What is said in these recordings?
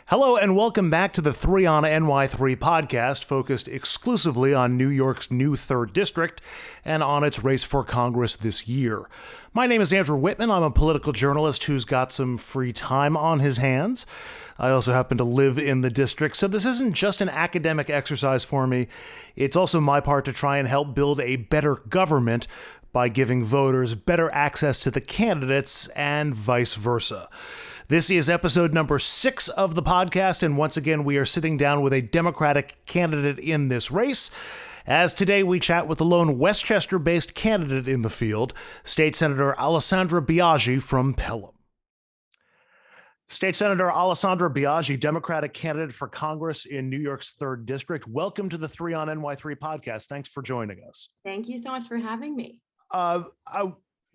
Hello and welcome back to the 3 on NY3 podcast, focused exclusively on New York's new 3rd District and on its race for Congress this year. My name is Andrew Whitman. I'm a political journalist who's got some free time on his hands. I also happen to live in the district, so this isn't just an academic exercise for me. It's also my part to try and help build a better government by giving voters better access to the candidates and vice versa. This is episode number 6 of the podcast, and once again, we are sitting down with a Democratic candidate in this race. As today we chat with the lone Westchester-based candidate in the field, State Senator Alessandra Biaggi from Pelham. State Senator Alessandra Biaggi, Democratic candidate for Congress in New York's 3rd District. Welcome to the 3 on NY3 podcast. Thanks for joining us. Thank you so much for having me.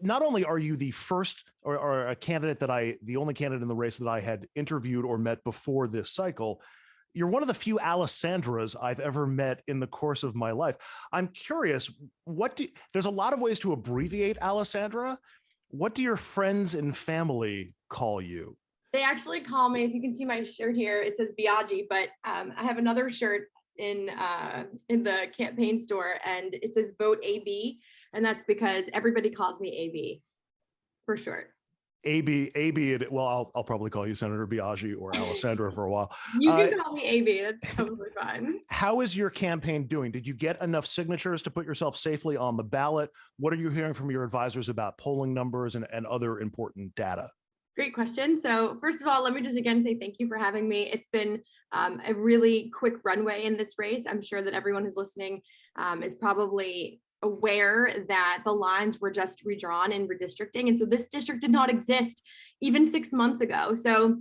Not only are you the first or a candidate the only candidate in the race that I had interviewed or met before this cycle, you're one of the few Alessandras I've ever met in the course of my life. I'm curious, there's a lot of ways to abbreviate Alessandra. What do your friends and family call you? They actually call me, if you can see my shirt here, it says Biaggi, but I have another shirt in the campaign store and it says Vote AB. And that's because everybody calls me AB for short. AB. Well, I'll probably call you Senator Biaggi or Alessandra for a while. You can call me AB. That's totally fine. How is your campaign doing? Did you get enough signatures to put yourself safely on the ballot? What are you hearing from your advisors about polling numbers and other important data? Great question. So first of all, let me just again say thank you for having me. It's been a really quick runway in this race. I'm sure that everyone who's listening is probably aware that the lines were just redrawn in redistricting. And so this district did not exist even 6 months ago. So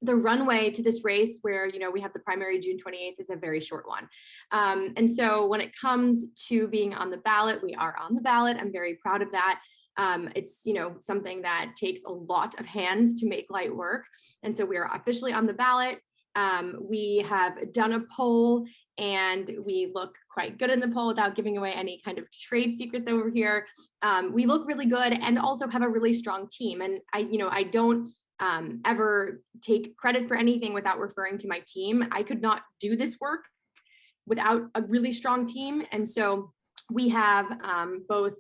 the runway to this race where, we have the primary June 28th is a very short one. And so when it comes to being on the ballot, we are on the ballot. I'm very proud of that. It's, something that takes a lot of hands to make light work. And so we are officially on the ballot. We have done a poll and we look quite good in the poll without giving away any kind of trade secrets over here. We look really good and also have a really strong team. And I don't ever take credit for anything without referring to my team. I could not do this work without a really strong team. And so we have both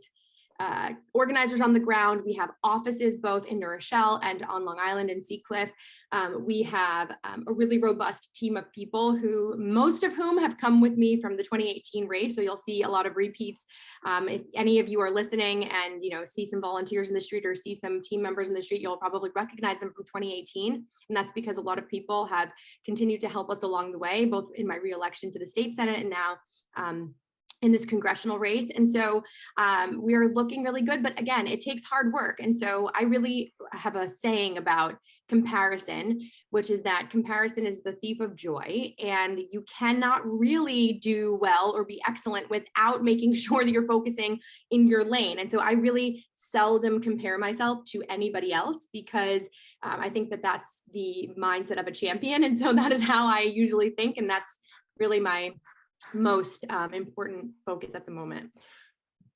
organizers on the ground. We have offices both in New Rochelle and on Long Island and Seacliff. We have a really robust team of people most of whom have come with me from the 2018 race. So you'll see a lot of repeats. If any of you are listening and see some volunteers in the street or see some team members in the street, you'll probably recognize them from 2018. And that's because a lot of people have continued to help us along the way, both in my reelection to the state Senate and now in this congressional race. And so we are looking really good, but again, it takes hard work. And so I really have a saying about comparison, which is that comparison is the thief of joy. And you cannot really do well or be excellent without making sure that you're focusing in your lane. And so I really seldom compare myself to anybody else because I think that that's the mindset of a champion. And so that is how I usually think. And that's really my most important focus at the moment.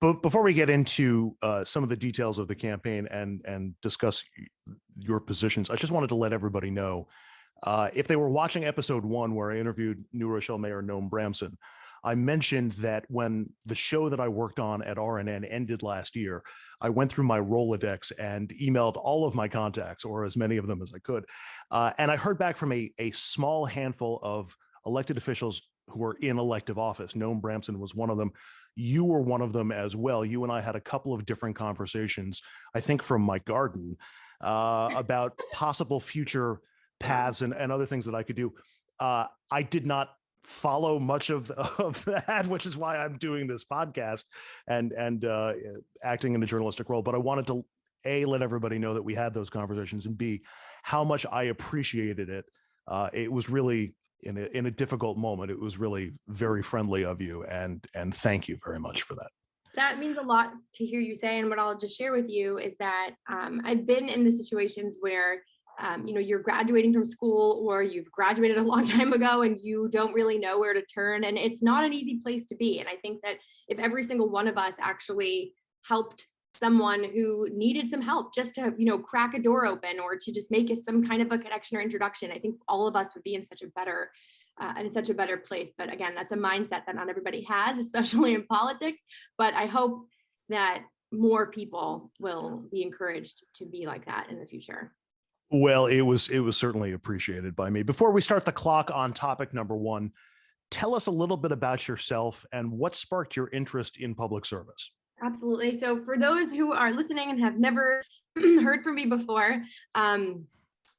But before we get into some of the details of the campaign and discuss your positions, I just wanted to let everybody know, if they were watching episode 1 where I interviewed New Rochelle Mayor Noam Bramson, I mentioned that when the show that I worked on at RNN ended last year, I went through my Rolodex and emailed all of my contacts, or as many of them as I could. And I heard back from a small handful of elected officials who are in elective office. Noam Bramson was one of them. You were one of them as well. You and I had a couple of different conversations, I think from my garden, about possible future paths and other things that I could do. I did not follow much of that, which is why I'm doing this podcast and acting in a journalistic role. But I wanted to A, let everybody know that we had those conversations, and B, how much I appreciated it. It was really, in a difficult moment, it was really very friendly of you, and thank you very much for that. That means a lot to hear you say, and what I'll just share with you is that I've been in the situations where you're graduating from school or you've graduated a long time ago and you don't really know where to turn, and it's not an easy place to be. And I think that if every single one of us actually helped someone who needed some help just to, crack a door open or to just make some kind of a connection or introduction, I think all of us would be in such a better place. But again, that's a mindset that not everybody has, especially in politics. But I hope that more people will be encouraged to be like that in the future. Well, it was certainly appreciated by me. Before we start the clock on topic number one, tell us a little bit about yourself and what sparked your interest in public service. Absolutely. So for those who are listening and have never heard from me before,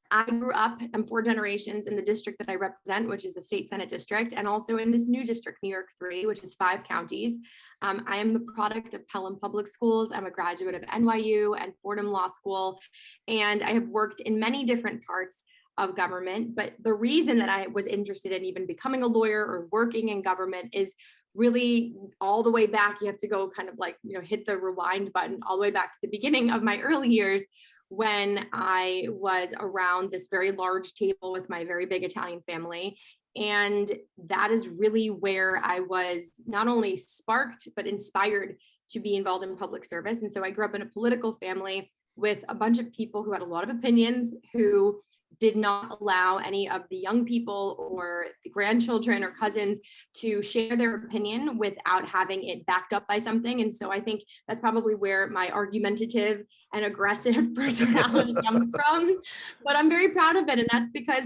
I grew up, I'm 4 generations in the district that I represent, which is the state Senate district, and also in this new district, New York 3, which is 5 counties. I am the product of Pelham Public Schools. I'm a graduate of NYU and Fordham Law School, and I have worked in many different parts of government. But the reason that I was interested in even becoming a lawyer or working in government is really all the way back. You have to go kind of like, hit the rewind button all the way back to the beginning of my early years, when I was around this very large table with my very big Italian family. And that is really where I was not only sparked, but inspired to be involved in public service. And so I grew up in a political family with a bunch of people who had a lot of opinions, who did not allow any of the young people or the grandchildren or cousins to share their opinion without having it backed up by something. And so I think that's probably where my argumentative and aggressive personality comes from. But I'm very proud of it. And that's because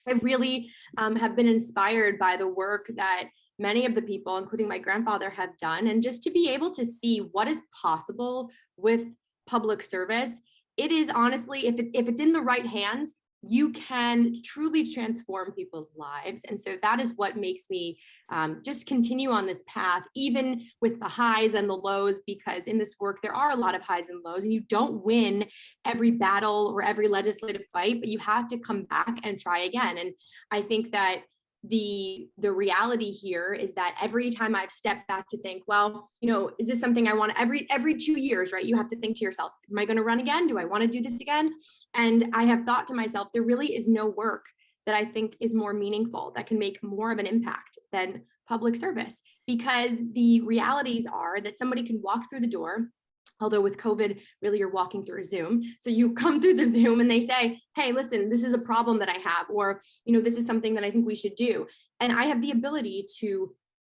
I really have been inspired by the work that many of the people, including my grandfather, have done. And just to be able to see what is possible with public service, it is honestly, if it's in the right hands, you can truly transform people's lives. And so that is what makes me just continue on this path, even with the highs and the lows, because in this work, there are a lot of highs and lows, and you don't win every battle or every legislative fight, but you have to come back and try again. And I think that the reality here is that every time I've stepped back to think, well, is this something I want every 2 years, right? You have to think to yourself, am I going to run again? Do I want to do this again? And I have thought to myself, there really is no work that I think is more meaningful, that can make more of an impact than public service, because the realities are that somebody can walk through the door. Although with COVID, really you're walking through a Zoom. So you come through the Zoom and they say, hey, listen, this is a problem that I have, or, this is something that I think we should do. And I have the ability to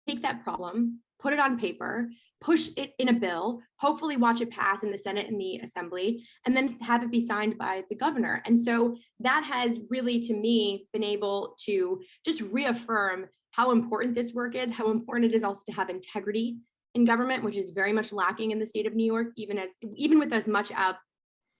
take that problem, put it on paper, push it in a bill, hopefully watch it pass in the Senate and the Assembly, and then have it be signed by the governor. And so that has really, to me, been able to just reaffirm how important this work is, how important it is also to have integrity in government, which is very much lacking in the state of New York. Even with as much of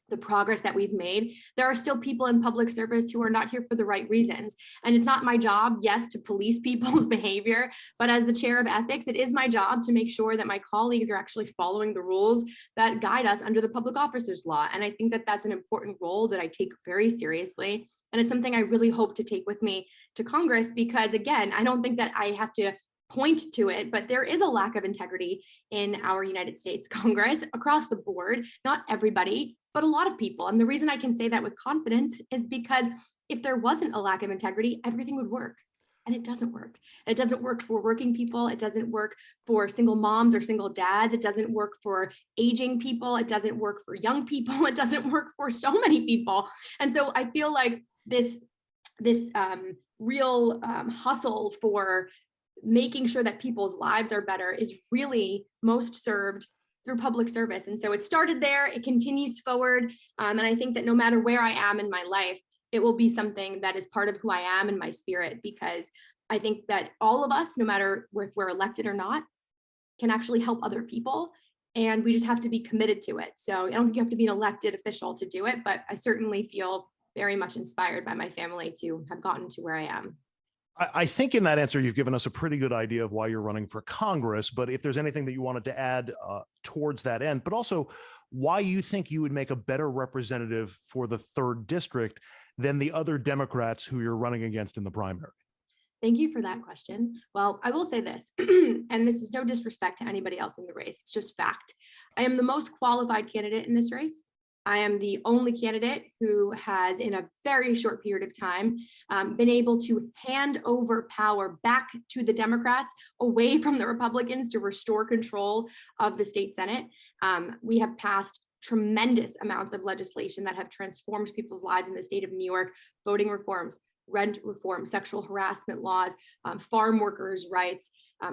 the progress that we've made, there are still people in public service who are not here for the right reasons. And it's not my job, yes, to police people's behavior, but as the chair of ethics, it is my job to make sure that my colleagues are actually following the rules that guide us under the public officers law. And I think that that's an important role that I take very seriously. And it's something I really hope to take with me to Congress, because again, I don't think that I have to point to it, but there is a lack of integrity in our United States Congress across the board, not everybody, but a lot of people. And the reason I can say that with confidence is because if there wasn't a lack of integrity, everything would work. And it doesn't work. It doesn't work for working people. It doesn't work for single moms or single dads. It doesn't work for aging people. It doesn't work for young people. It doesn't work for so many people. And so I feel like this real hustle for making sure that people's lives are better is really most served through public service. And so it started there, it continues forward. And I think that no matter where I am in my life, it will be something that is part of who I am and my spirit, because I think that all of us, no matter if we're elected or not, can actually help other people. And we just have to be committed to it. So I don't think you have to be an elected official to do it, but I certainly feel very much inspired by my family to have gotten to where I am. I think in that answer, you've given us a pretty good idea of why you're running for Congress, but if there's anything that you wanted to add towards that end, but also why you think you would make a better representative for the 3rd district than the other Democrats who you're running against in the primary. Thank you for that question. Well, I will say this, and this is no disrespect to anybody else in the race, it's just fact. I am the most qualified candidate in this race. I am the only candidate who has, in a very short period of time, been able to hand over power back to the Democrats, away from the Republicans, to restore control of the state Senate. We have passed tremendous amounts of legislation that have transformed people's lives in the state of New York: voting reforms, rent reform, sexual harassment laws, farm workers' rights,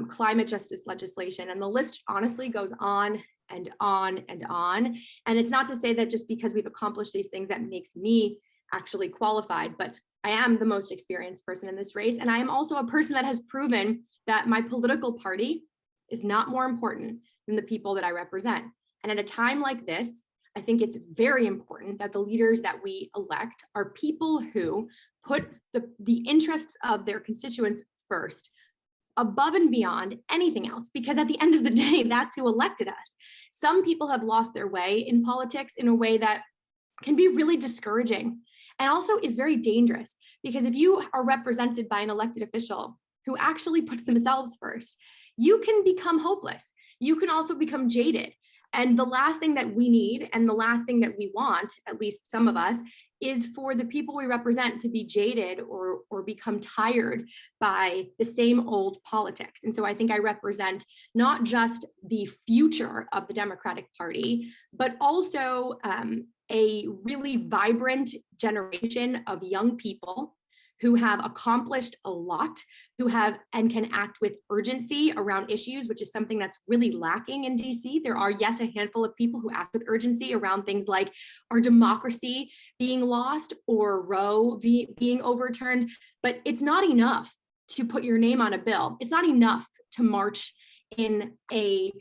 climate justice legislation, and the list honestly goes on and on and on. And it's not to say that just because we've accomplished these things that makes me actually qualified, but I am the most experienced person in this race. And I am also a person that has proven that my political party is not more important than the people that I represent. And at a time like this, I think it's very important that the leaders that we elect are people who put the interests of their constituents first, above and beyond anything else, because at the end of the day, that's who elected us. Some people have lost their way in politics in a way that can be really discouraging and also is very dangerous, because if you are represented by an elected official who actually puts themselves first, you can become hopeless. You can also become jaded. And the last thing that we need, and the last thing that we want, at least some of us, is for the people we represent to be jaded or become tired by the same old politics. And so I think I represent not just the future of the Democratic Party, but also a really vibrant generation of young people who have accomplished a lot, who have and can act with urgency around issues, which is something that's really lacking in DC. There are, yes, a handful of people who act with urgency around things like our democracy being lost or Roe being overturned, but it's not enough to put your name on a bill. It's not enough to march in a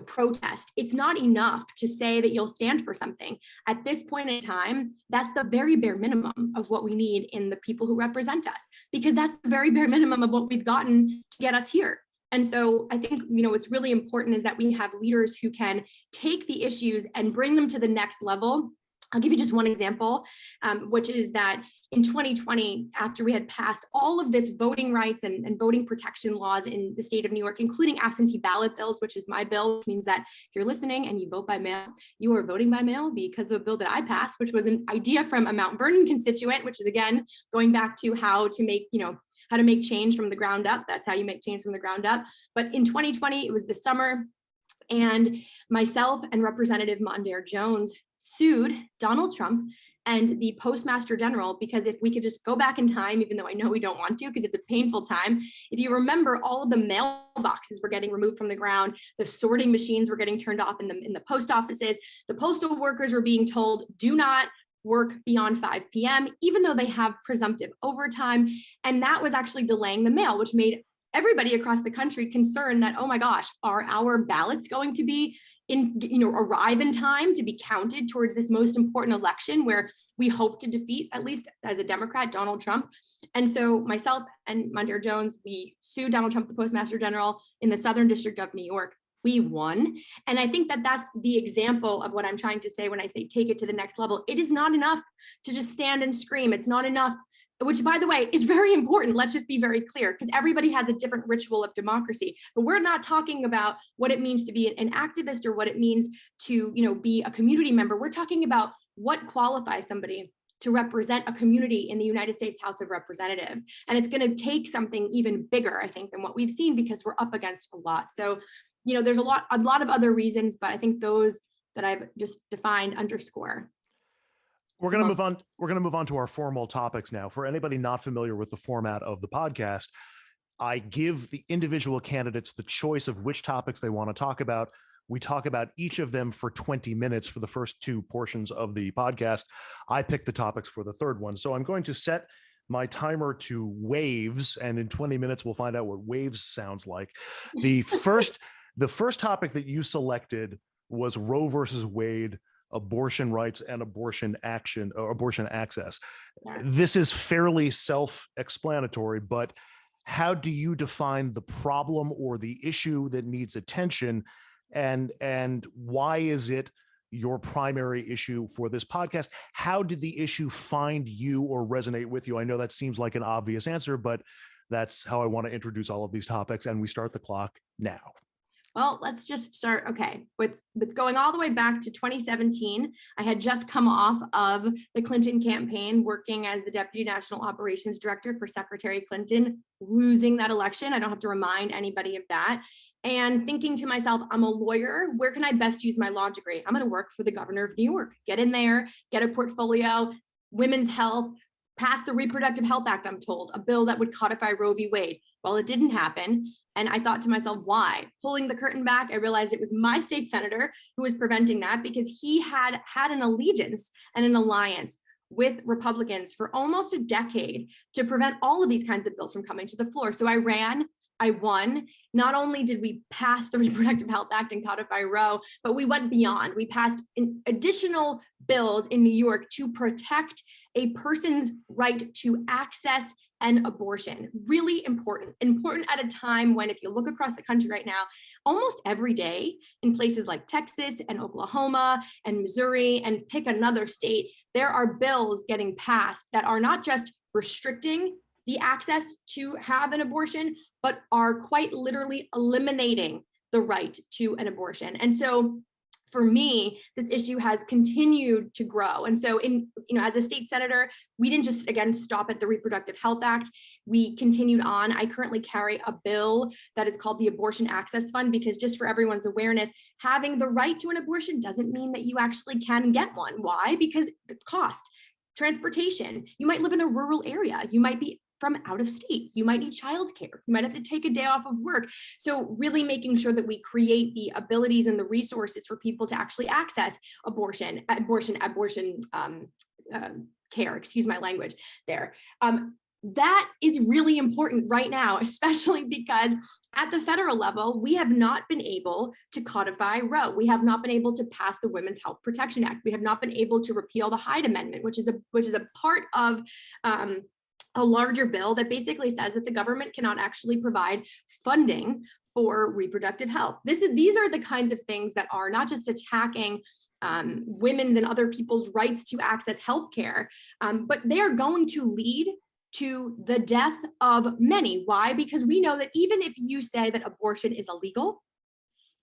protest. It's not enough to say that you'll stand for something. At this point in time, that's the very bare minimum of what we need in the people who represent us, because that's the very bare minimum of what we've gotten to get us here. And so I think, what's really important is that we have leaders who can take the issues and bring them to the next level. I'll give you just one example, which is that in 2020, after we had passed all of this voting rights and voting protection laws in the state of New York, including absentee ballot bills, which is my bill, which means that if you're listening and you vote by mail, you are voting by mail because of a bill that I passed, which was an idea from a Mount Vernon constituent, which is, again, going back to how to make change from the ground up. That's how you make change from the ground up. But in 2020, it was the summer, and myself and Representative Mondaire Jones sued Donald Trump and the Postmaster General, because if we could just go back in time, even though I know we don't want to, because it's a painful time. If you remember, all of the mailboxes were getting removed from the ground, the sorting machines were getting turned off in the post offices, the postal workers were being told, do not work beyond 5 p.m., even though they have presumptive overtime. And that was actually delaying the mail, which made everybody across the country concerned that, oh my gosh, are our ballots going to be arrive in time to be counted towards this most important election where we hope to defeat, at least as a Democrat, Donald Trump. And so myself and Mondaire Jones, we sued Donald Trump, the Postmaster General, in the Southern District of New York. We won. And I think that that's the example of what I'm trying to say when I say take it to the next level. It is not enough to just stand and scream. It's not enough, which, by the way, is very important. Let's just be very clear, because everybody has a different ritual of democracy. But we're not talking about what it means to be an activist or what it means to, be a community member. We're talking about what qualifies somebody to represent a community in the United States House of Representatives. And it's going to take something even bigger, I think, than what we've seen, because we're up against a lot. So, there's a lot of other reasons, but I think those that I've just defined underscore. We're going to move on. We're going to move on to our formal topics now. For anybody not familiar with the format of the podcast, I give the individual candidates the choice of which topics they want to talk about. We talk about each of them for 20 minutes for the first two portions of the podcast. I pick the topics for the third one. So I'm going to set my timer to waves, and in 20 minutes, we'll find out what waves sounds like. The first topic that you selected was Roe versus Wade, abortion rights and abortion action or abortion access. Yeah. This is fairly self-explanatory, but how do you define the problem or the issue that needs attention, and why is it your primary issue for this podcast? How did the issue find you or resonate with you? I know that seems like an obvious answer, but that's how I want to introduce all of these topics, and we start the clock now. Well, let's just start, with going all the way back to 2017. I had just come off of the Clinton campaign, working as the Deputy National Operations Director for Secretary Clinton, losing that election. I don't have to remind anybody of that. and thinking to myself, I'm a lawyer, where can I best use my law degree? I'm going to work for the governor of New York, get in there, get a portfolio, women's health, pass the Reproductive Health Act, I'm told, a bill that would codify Roe v. Wade. Well, it didn't happen. And I thought to myself, why? Pulling the curtain back, I realized it was my state senator who was preventing that, because he had an allegiance and an alliance with Republicans for almost a decade to prevent all of these kinds of bills from coming to the floor. So I ran, I won. Not only did we pass the Reproductive Health Act and codify Roe, but we went beyond. We passed additional bills in New York to protect a person's right to access and abortion. Really important at a time when, if you look across the country right now, almost every day in places like Texas and Oklahoma and Missouri, and pick another state, there are bills getting passed that are not just restricting the access to have an abortion, but are quite literally eliminating the right to an abortion. And so for me, this issue has continued to grow. And so as a state senator, we didn't just, again, stop at the Reproductive Health Act. We continued on. I currently carry a bill that is called the Abortion Access Fund, because just for everyone's awareness, having the right to an abortion doesn't mean that you actually can get one. Why? Because the cost, transportation, you might live in a rural area, you might be from out of state, you might need childcare, you might have to take a day off of work. So really making sure that we create the abilities and the resources for people to actually access abortion care, excuse my language there. That is really important right now, especially because at the federal level, we have not been able to codify Roe. We have not been able to pass the Women's Health Protection Act. We have not been able to repeal the Hyde Amendment, which is a part of a larger bill that basically says that the government cannot actually provide funding for reproductive health. These are the kinds of things that are not just attacking women's and other people's rights to access healthcare, but they are going to lead to the death of many. Why? Because we know that even if you say that abortion is illegal,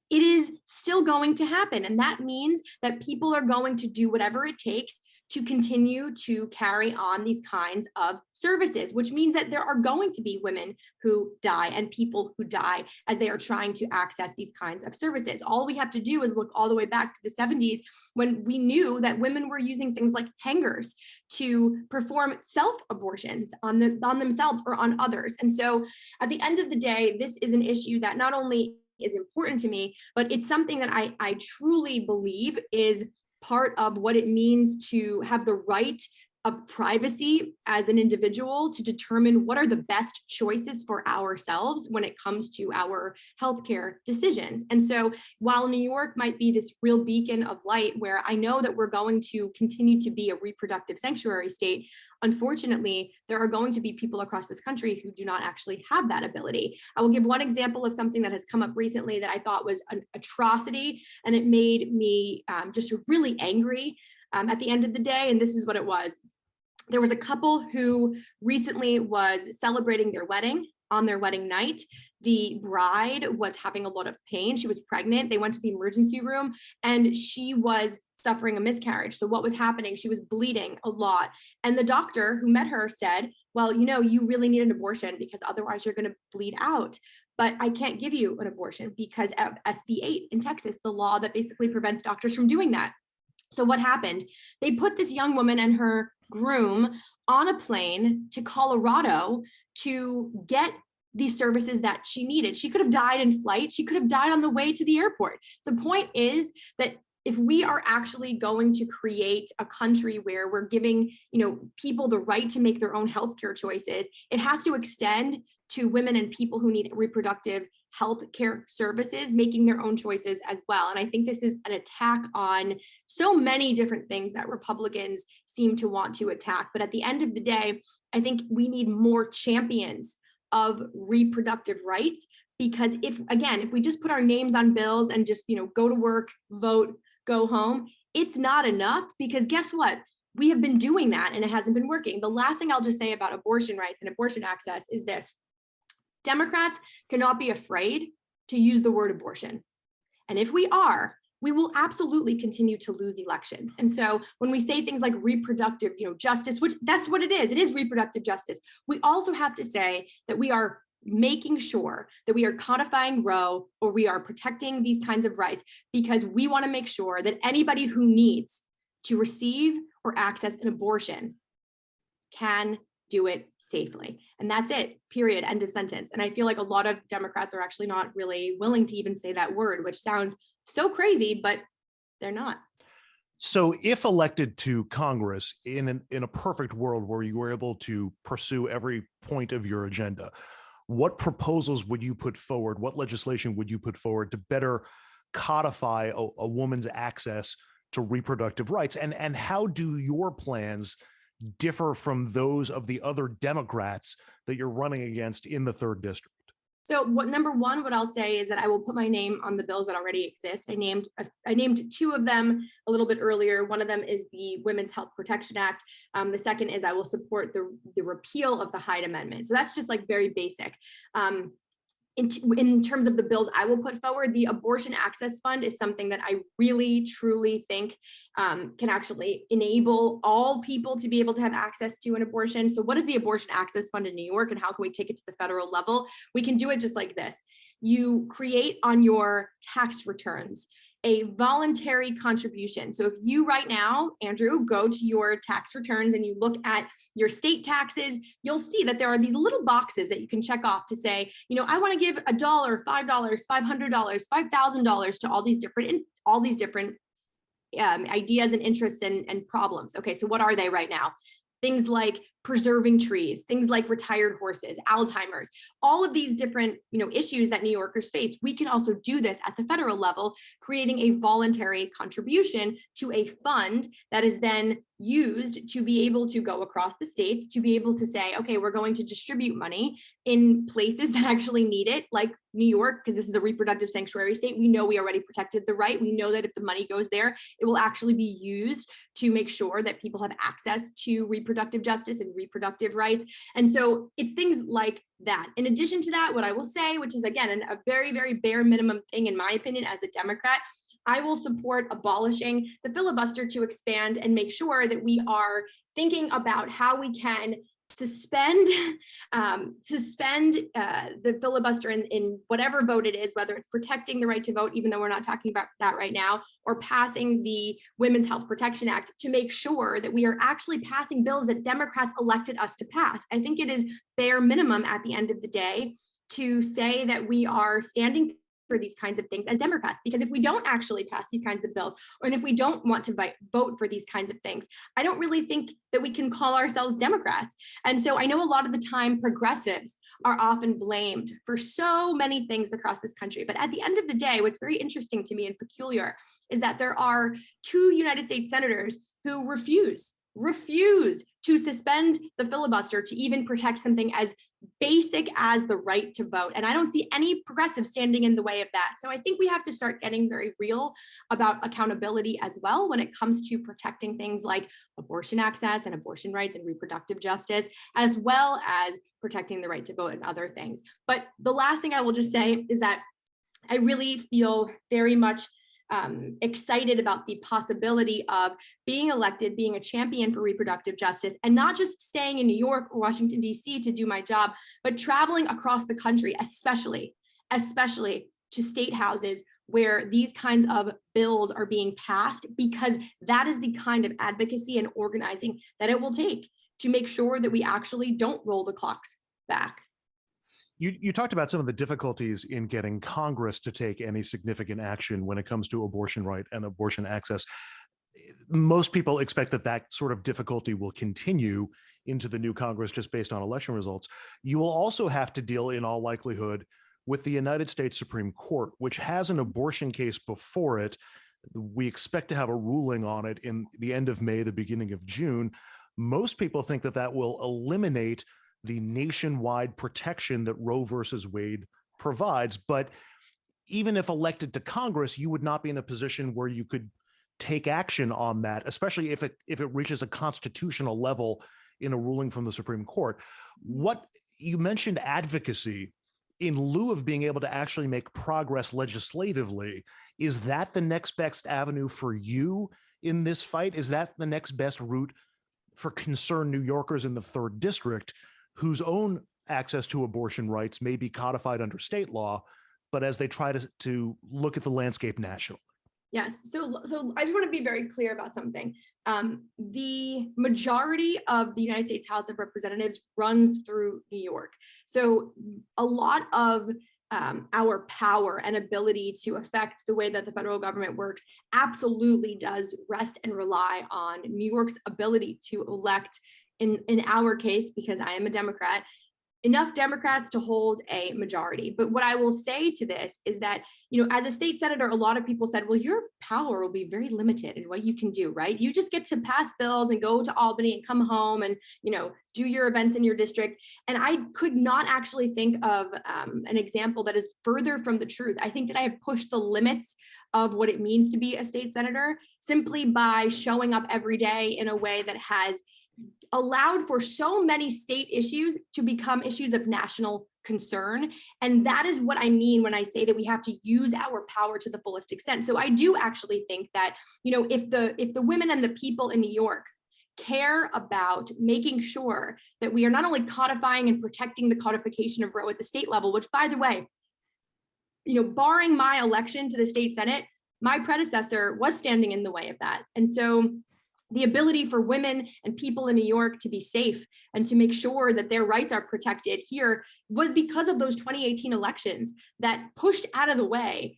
it is still going to happen. And that means that people are going to do whatever it takes to continue to carry on these kinds of services, which means that there are going to be women who die and people who die as they are trying to access these kinds of services. All we have to do is look all the way back to the 70s, when we knew that women were using things like hangers to perform self-abortions on themselves or on others. And so at the end of the day, this is an issue that not only is important to me, but it's something that I truly believe is part of what it means to have the right of privacy as an individual to determine what are the best choices for ourselves when it comes to our healthcare decisions. And so while New York might be this real beacon of light where I know that we're going to continue to be a reproductive sanctuary state, unfortunately, there are going to be people across this country who do not actually have that ability. I will give one example of something that has come up recently that I thought was an atrocity, and it made me just really angry at the end of the day. And this is what it was. There was a couple who recently was celebrating their wedding. On their wedding night, the bride was having a lot of pain. She was pregnant. They went to the emergency room and she was suffering a miscarriage. So what was happening? She was bleeding a lot. And the doctor who met her said, well, you really need an abortion because otherwise you're going to bleed out. But I can't give you an abortion because of SB 8 in Texas, the law that basically prevents doctors from doing that. So what happened? They put this young woman and her groom on a plane to Colorado to get these services that she needed. She could have died in flight. She could have died on the way to the airport. The point is that if we are actually going to create a country where we're giving, people the right to make their own healthcare choices, it has to extend to women and people who need reproductive health care services, making their own choices as well. And I think this is an attack on so many different things that Republicans seem to want to attack. But at the end of the day, I think we need more champions of reproductive rights, because if we just put our names on bills and just, go to work, vote, go home, it's not enough, because guess what? We have been doing that and it hasn't been working. The last thing I'll just say about abortion rights and abortion access is this. Democrats cannot be afraid to use the word abortion. And if we are, we will absolutely continue to lose elections. And so when we say things like reproductive, justice, which that's what it is reproductive justice, we also have to say that we are making sure that we are codifying Roe or we are protecting these kinds of rights, because we want to make sure that anybody who needs to receive or access an abortion can do it safely. And that's it, period, end of sentence. And I feel like a lot of Democrats are actually not really willing to even say that word, which sounds so crazy, but they're not. So if elected to Congress in a perfect world where you were able to pursue every point of your agenda, what proposals would you put forward? What legislation would you put forward to better codify a woman's access to reproductive rights? And how do your plans differ from those of the other Democrats that you're running against in the 3rd district? So number one, what I'll say is that I will put my name on the bills that already exist. I named 2 of them a little bit earlier. One of them is the Women's Health Protection Act. The second is I will support the repeal of the Hyde Amendment. So that's just like very basic. In terms of the bills I will put forward, the Abortion Access Fund is something that I really, truly think can actually enable all people to be able to have access to an abortion. So what is the Abortion Access Fund in New York, and how can we take it to the federal level? We can do it just like this. You create on your tax returns a voluntary contribution. So if you right now, Andrew, go to your tax returns and you look at your state taxes, you'll see that there are these little boxes that you can check off to say, I want to give $1, $5, $500, $5,000 to all these different ideas and interests and problems. Okay, so what are they right now? Things like preserving trees, things like retired horses, Alzheimer's, all of these different issues that New Yorkers face. We can also do this at the federal level, creating a voluntary contribution to a fund that is then used to be able to go across the states, to be able to say, okay, we're going to distribute money in places that actually need it, like New York, because this is a reproductive sanctuary state. We know we already protected the right. We know that if the money goes there, it will actually be used to make sure that people have access to reproductive justice and reproductive rights. And so it's things like that. In addition to that, what I will say, which is again a very, very bare minimum thing in my opinion as a Democrat, I will support abolishing the filibuster to expand and make sure that we are thinking about how we can suspend the filibuster in whatever vote it is, whether it's protecting the right to vote, even though we're not talking about that right now, or passing the Women's Health Protection Act, to make sure that we are actually passing bills that Democrats elected us to pass. I think it is bare minimum at the end of the day to say that we are standing for these kinds of things as Democrats, because if we don't actually pass these kinds of bills, or if we don't want to vote for these kinds of things, I don't really think that we can call ourselves Democrats. And so I know a lot of the time progressives are often blamed for so many things across this country. But at the end of the day, what's very interesting to me and peculiar is that there are 2 United States senators who refuse to suspend the filibuster to even protect something as basic as the right to vote. And I don't see any progressive standing in the way of that. So I think we have to start getting very real about accountability as well when it comes to protecting things like abortion access and abortion rights and reproductive justice, as well as protecting the right to vote and other things. But the last thing I will just say is that I really feel very much excited about the possibility of being elected, being a champion for reproductive justice, and not just staying in New York or Washington, D.C. to do my job, but traveling across the country, especially to state houses where these kinds of bills are being passed, because that is the kind of advocacy and organizing that it will take to make sure that we actually don't roll the clocks back. You talked about some of the difficulties in getting Congress to take any significant action when it comes to abortion right and abortion access. Most people expect that sort of difficulty will continue into the new Congress just based on election results. You will also have to deal, in all likelihood, with the United States Supreme Court, which has an abortion case before it. We expect to have a ruling on it in the end of May, the beginning of June. Most people think that will eliminate the nationwide protection that Roe versus Wade provides. But even if elected to Congress, you would not be in a position where you could take action on that, especially if it reaches a constitutional level in a ruling from the Supreme Court. What you mentioned, advocacy, in lieu of being able to actually make progress legislatively, is that the next best avenue for you in this fight? Is that the next best route for concerned New Yorkers in the 3rd district, whose own access to abortion rights may be codified under state law, but as they try to look at the landscape nationally. Yes. So I just want to be very clear about something. The majority of the United States House of Representatives runs through New York. So a lot of our power and ability to affect the way that the federal government works absolutely does rest and rely on New York's ability to elect, in our case, because I am a Democrat, enough Democrats to hold a majority. But what I will say to this is that, as a state senator, a lot of people said, well, your power will be very limited in what you can do, right? You just get to pass bills and go to Albany and come home and, do your events in your district. And I could not actually think of an example that is further from the truth. I think that I have pushed the limits of what it means to be a state senator simply by showing up every day in a way that has allowed for so many state issues to become issues of national concern. And that is what I mean when I say that we have to use our power to the fullest extent. So I do actually think that, if the women and the people in New York care about making sure that we are not only codifying and protecting the codification of Roe at the state level, which, by the way, barring my election to the state Senate, my predecessor was standing in the way of that. And so the ability for women and people in New York to be safe and to make sure that their rights are protected here was because of those 2018 elections that pushed out of the way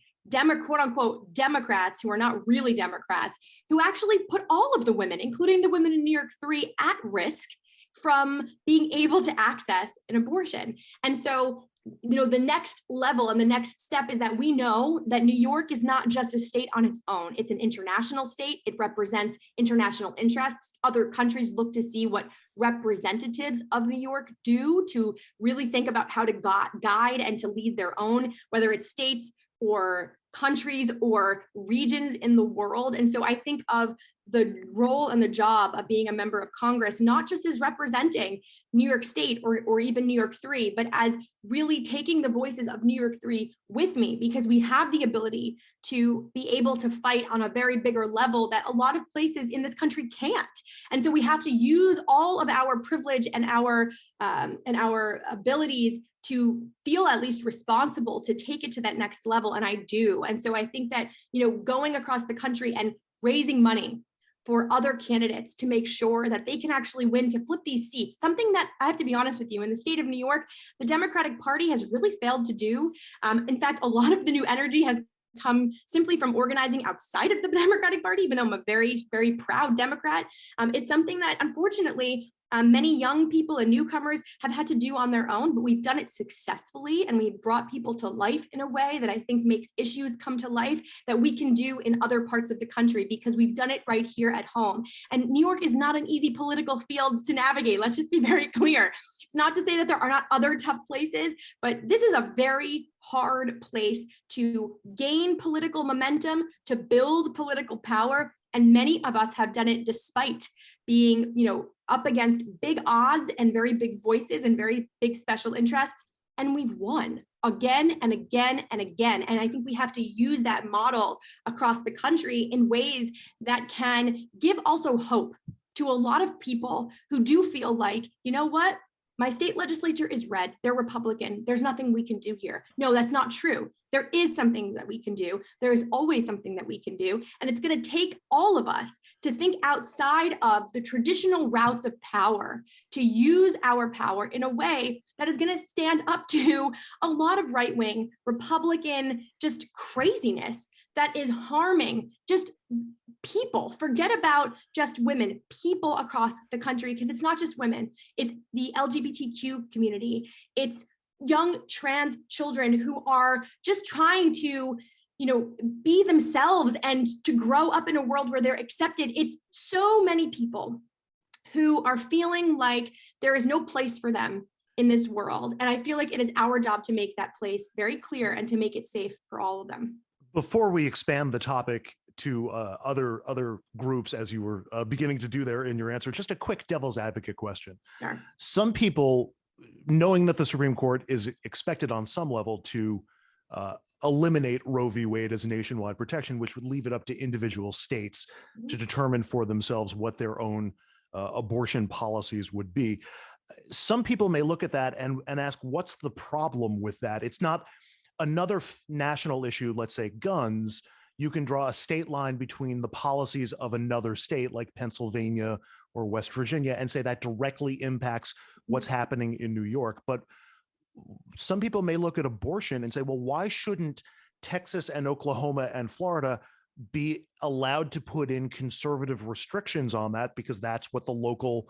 quote unquote Democrats who are not really Democrats, who actually put all of the women, including the women in New York 3, at risk from being able to access an abortion. And so the next level and the next step is that we know that New York is not just a state on its own. It's an international state. It represents international interests. Other countries look to see what representatives of New York do to really think about how to guide and to lead their own, whether it's states or countries or regions in the world. And so I think of the role and the job of being a member of Congress, not just as representing New York State or even New York 3, but as really taking the voices of New York 3 with me, because we have the ability to be able to fight on a very bigger level that a lot of places in this country can't. And so we have to use all of our privilege and our abilities to feel at least responsible to take it to that next level. And I do. And so I think that, going across the country and raising money for other candidates to make sure that they can actually win, to flip these seats, something that I have to be honest with you, in the state of New York, the Democratic Party has really failed to do. In fact, a lot of the new energy has come simply from organizing outside of the Democratic Party, even though I'm a very, very proud Democrat. It's something that unfortunately many young people and newcomers have had to do on their own, but we've done it successfully, and we've brought people to life in a way that I think makes issues come to life that we can do in other parts of the country, because we've done it right here at home. And New York is not an easy political field to navigate. Let's just be very clear. It's not to say that there are not other tough places, but this is a very hard place to gain political momentum, to build political power. And many of us have done it despite being, up against big odds and very big voices and very big special interests. And we've won again and again and again. And I think we have to use that model across the country in ways that can give also hope to a lot of people who do feel like, you know what? My state legislature is red, they're Republican, there's nothing we can do here. No, that's not true. There is something that we can do. There is always something that we can do. And it's going to take all of us to think outside of the traditional routes of power, to use our power in a way that is going to stand up to a lot of right-wing Republican just craziness that is harming just people. Forget about just women, people across the country, because it's not just women, it's the LGBTQ community, it's young trans children who are just trying to, be themselves and to grow up in a world where they're accepted. It's so many people who are feeling like there is no place for them in this world. And I feel like it is our job to make that place very clear and to make it safe for all of them. Before we expand the topic to other groups, as you were beginning to do there in your answer, just a quick devil's advocate question. Sure. Some people, knowing that the Supreme Court is expected on some level to eliminate Roe v. Wade as a nationwide protection, which would leave it up to individual states to determine for themselves what their own abortion policies would be. some people may look at that and ask, what's the problem with that? It's not another national issue, let's say guns. You can draw a state line between the policies of another state like Pennsylvania or West Virginia and say that directly impacts what's happening in New York. But some people may look at abortion and say, well, why shouldn't Texas and Oklahoma and Florida be allowed to put in conservative restrictions on that because that's what the local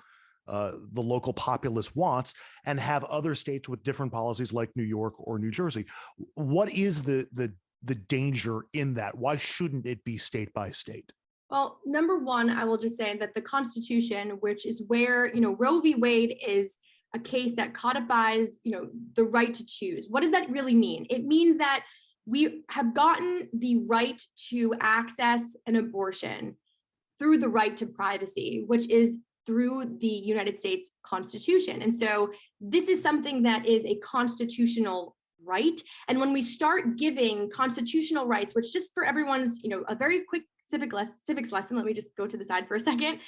populace wants, and have other states with different policies like New York or New Jersey? What is the danger in that? Why shouldn't it be state by state? Well, number one, I will just say that the Constitution, which is where, Roe v. Wade is a case that codifies, the right to choose. What does that really mean? It means that we have gotten the right to access an abortion through the right to privacy, which is through the United States Constitution. And so this is something that is a constitutional right. And when we start giving constitutional rights, which just for everyone's, a very quick civics lesson, let me just go to the side for a second.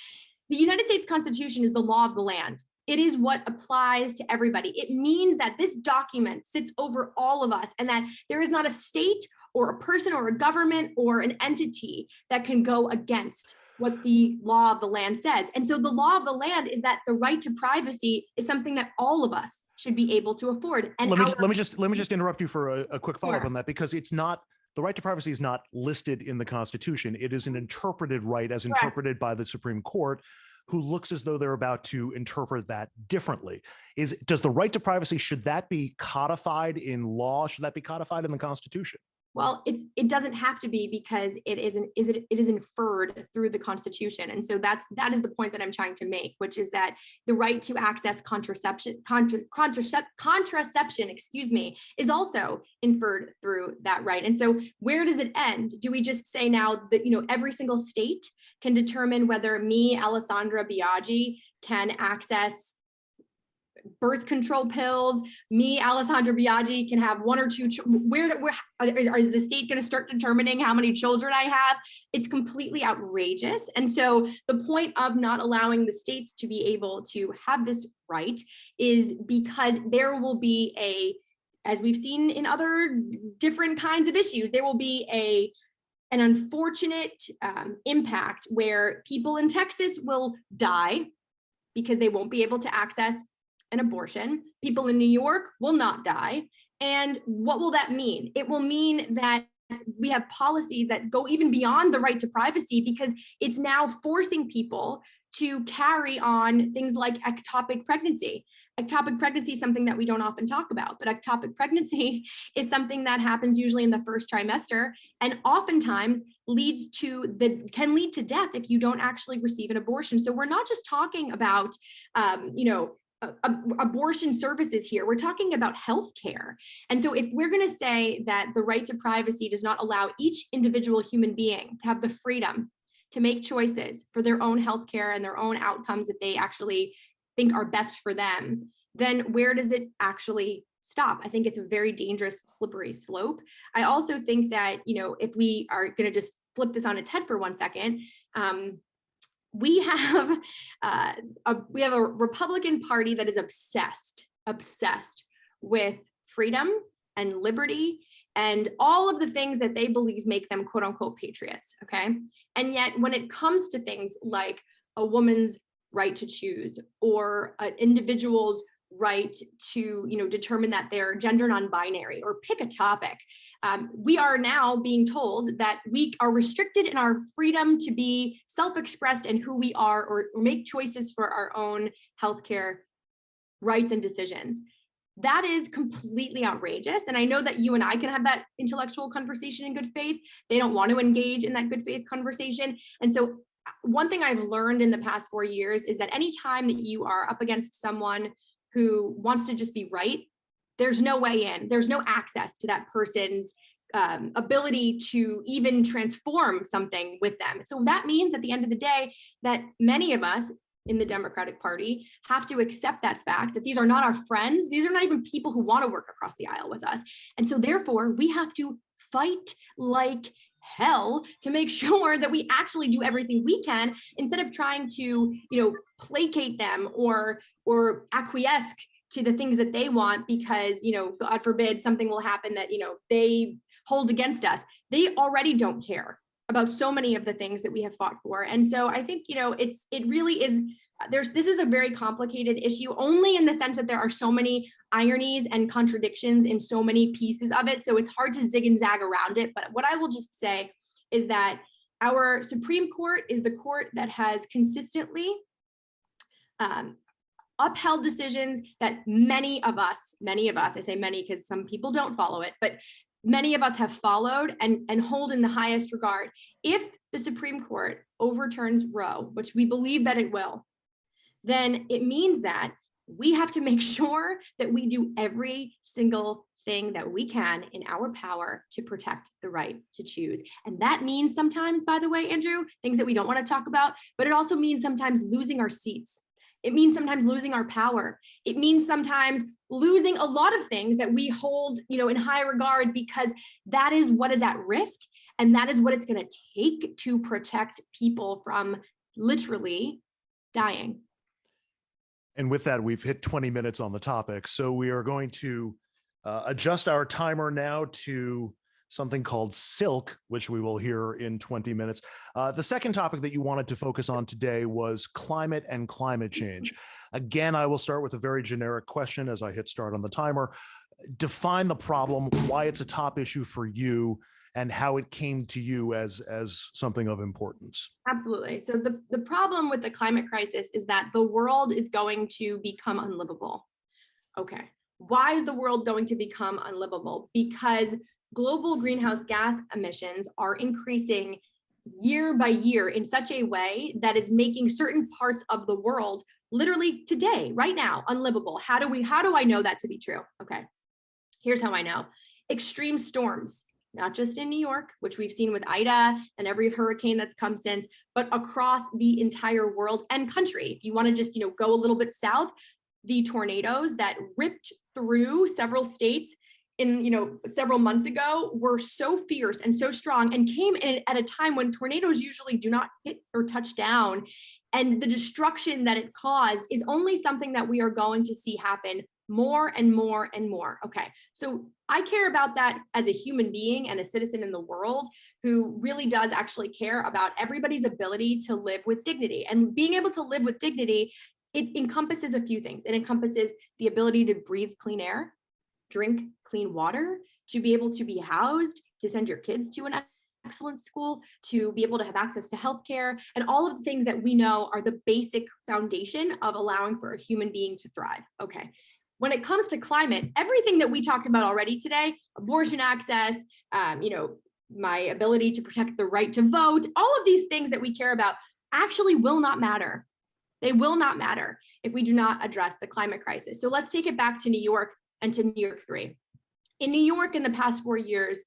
The United States Constitution is the law of the land. It is what applies to everybody. It means that this document sits over all of us and that there is not a state or a person or a government or an entity that can go against what the law of the land says. And so the law of the land is that the right to privacy is something that all of us should be able to afford. And let me just interrupt you for a quick follow-up on that, because it's not, the right to privacy is not listed in the Constitution. It is an interpreted right as interpreted by the Supreme Court, who looks as though they're about to interpret that differently. Does the right to privacy, should that be codified in law? Should that be codified in the Constitution? Well, it doesn't have to be, because it is inferred through the Constitution. And so that is the point that I'm trying to make, which is that the right to access contraception, is also inferred through that right. And so where does it end? Do we just say now that, every single state can determine whether me, Alessandra Biaggi, can access birth control pills? Me, Alessandra Biaggi, can have one or two. Where is the state going to start determining how many children I have? It's completely outrageous. And so the point of not allowing the states to be able to have this right is because there will be as we've seen in other different kinds of issues, there will be an unfortunate impact where people in Texas will die because they won't be able to access an abortion. People in New York will not die. And what will that mean? It will mean that we have policies that go even beyond the right to privacy, because it's now forcing people to carry on things like ectopic pregnancy. Ectopic pregnancy is something that we don't often talk about, but ectopic pregnancy is something that happens usually in the first trimester, and oftentimes can lead to death if you don't actually receive an abortion. So we're not just talking about, abortion services here. We're talking about healthcare. And so if we're going to say that the right to privacy does not allow each individual human being to have the freedom to make choices for their own healthcare and their own outcomes that they actually think are best for them, then where does it actually stop? I think it's a very dangerous, slippery slope. I also think that, if we are going to just flip this on its head for 1 second, we have a Republican Party that is obsessed with freedom and liberty and all of the things that they believe make them quote unquote patriots. Okay. And yet when it comes to things like a woman's right to choose, or an individual's right to, determine that they're gender non-binary, or pick a topic, we are now being told that we are restricted in our freedom to be self-expressed in who we are, or make choices for our own healthcare rights and decisions. That is completely outrageous. And I know that you and I can have that intellectual conversation in good faith. They don't want to engage in that good faith conversation. And so one thing I've learned in the past 4 years is that anytime that you are up against someone who wants to just be right, there's no way in, there's no access to that person's ability to even transform something with them. So that means at the end of the day that many of us in the Democratic Party have to accept that fact that these are not our friends. These are not even people who want to work across the aisle with us. And so therefore we have to fight like hell to make sure that we actually do everything we can, instead of trying to, placate them or or acquiesce to the things that they want because, God forbid something will happen that, they hold against us. They already don't care about so many of the things that we have fought for. And so I think, it really is, this is a very complicated issue, only in the sense that there are so many ironies and contradictions in so many pieces of it. So it's hard to zig and zag around it. But what I will just say is that our Supreme Court is the court that has consistently upheld decisions that many of us, I say many because some people don't follow it, but many of us have followed and hold in the highest regard. If the Supreme Court overturns Roe, which we believe that it will, then it means that we have to make sure that we do every single thing that we can in our power to protect the right to choose. And that means sometimes, by the way, Andrew, things that we don't want to talk about, but it also means sometimes losing our seats. It means sometimes losing our power. It means sometimes losing a lot of things that we hold, in high regard, because that is what is at risk. And that is what it's going to take to protect people from literally dying. And with that, we've hit 20 minutes on the topic. So we are going to adjust our timer now to something called Silk, which we will hear in 20 minutes. The second topic that you wanted to focus on today was climate and climate change. Again, I will start with a very generic question as I hit start on the timer. Define the problem, why it's a top issue for you, and how it came to you as something of importance. Absolutely. So the problem with the climate crisis is that the world is going to become unlivable. Okay. Why is the world going to become unlivable? Because global greenhouse gas emissions are increasing year by year in such a way that is making certain parts of the world literally today, right now, unlivable. How do I know that to be true? Okay. Here's how I know. Extreme storms, not just in New York, which we've seen with Ida and every hurricane that's come since, but across the entire world and country. If you want to just, go a little bit south, the tornadoes that ripped through several states in, several months ago were so fierce and so strong and came in at a time when tornadoes usually do not hit or touch down. And the destruction that it caused is only something that we are going to see happen more and more and more. Okay, so I care about that as a human being and a citizen in the world who really does actually care about everybody's ability to live with dignity. And being able to live with dignity, it encompasses a few things. It encompasses the ability to breathe clean air, drink clean water, to be able to be housed, to send your kids to an excellent school, to be able to have access to healthcare, and all of the things that we know are the basic foundation of allowing for a human being to thrive. Okay. When it comes to climate, everything that we talked about already today, abortion access, my ability to protect the right to vote, all of these things that we care about actually will not matter. They will not matter if we do not address the climate crisis. So let's take it back to New York and to New York 3. In New York, in the past 4 years,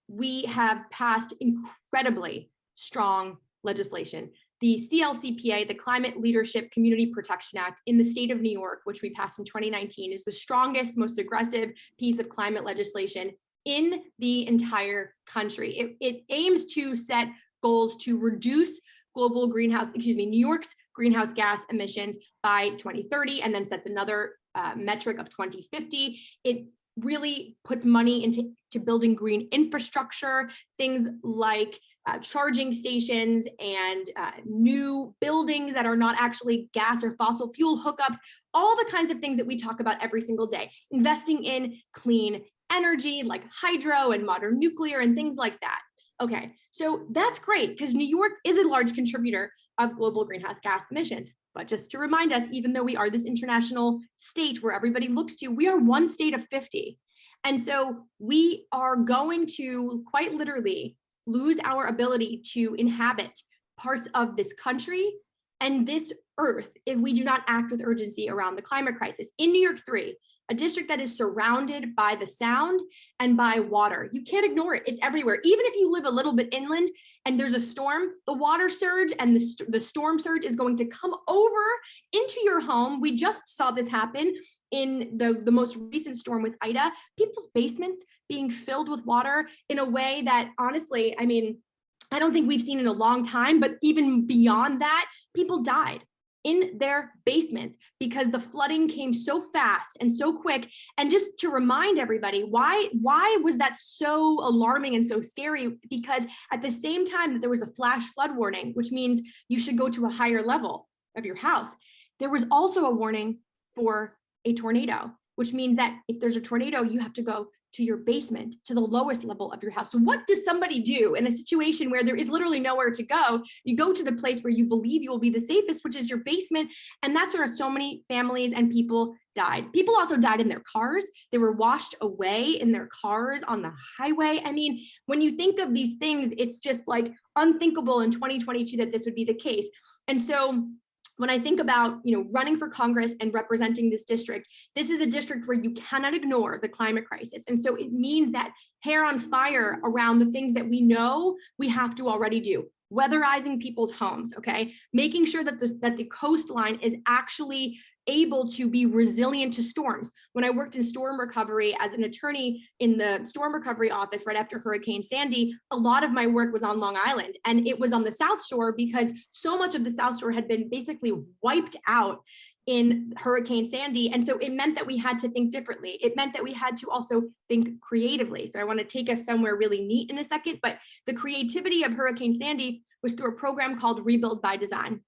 we have passed incredibly strong legislation. The CLCPA, the Climate Leadership Community Protection Act in the state of New York, which we passed in 2019, is the strongest, most aggressive piece of climate legislation in the entire country. It aims to set goals to reduce New York's greenhouse gas emissions by 2030, and then sets another metric of 2050. It really puts money into building green infrastructure, things like charging stations and new buildings that are not actually gas or fossil fuel hookups, all the kinds of things that we talk about every single day. Investing in clean energy like hydro and modern nuclear and things like that. Okay, so that's great because New York is a large contributor of global greenhouse gas emissions. But just to remind us, even though we are this international state where everybody looks to, we are one state of 50. And so we are going to quite literally lose our ability to inhabit parts of this country and this earth if we do not act with urgency around the climate crisis. In New York 3, a district that is surrounded by the sound and by water. You can't ignore it. It's everywhere. Even if you live a little bit inland and there's a storm, the water surge and the storm surge is going to come over into your home. We just saw this happen in the most recent storm with Ida. People's basements being filled with water in a way that, honestly, I don't think we've seen in a long time, but even beyond that, people died. in their basements because the flooding came so fast and so quick. And just to remind everybody, why was that so alarming and so scary? Because at the same time that there was a flash flood warning, which means you should go to a higher level of your house, there was also a warning for a tornado, which means that if there's a tornado, you have to go to your basement, to the lowest level of your house. So what does somebody do in a situation where there is literally nowhere to go? You go to the place where you believe you will be the safest, which is your basement. And that's where so many families and people died. People also died in their cars. They were washed away in their cars on the highway. I mean, when you think of these things, it's just like unthinkable in 2022 that this would be the case. And so when I think about, running for Congress and representing this district, this is a district where you cannot ignore the climate crisis. And so it means that hair on fire around the things that we know we have to already do. Weatherizing people's homes, okay? Making sure that the coastline is actually able to be resilient to storms. When I worked in storm recovery as an attorney in the storm recovery office right after Hurricane Sandy, a lot of my work was on Long Island, and it was on the South Shore because so much of the South Shore had been basically wiped out in Hurricane Sandy. And so it meant that we had to think differently. It meant that we had to also think creatively. So I want to take us somewhere really neat in a second, but the creativity of Hurricane Sandy was through a program called Rebuild by Design.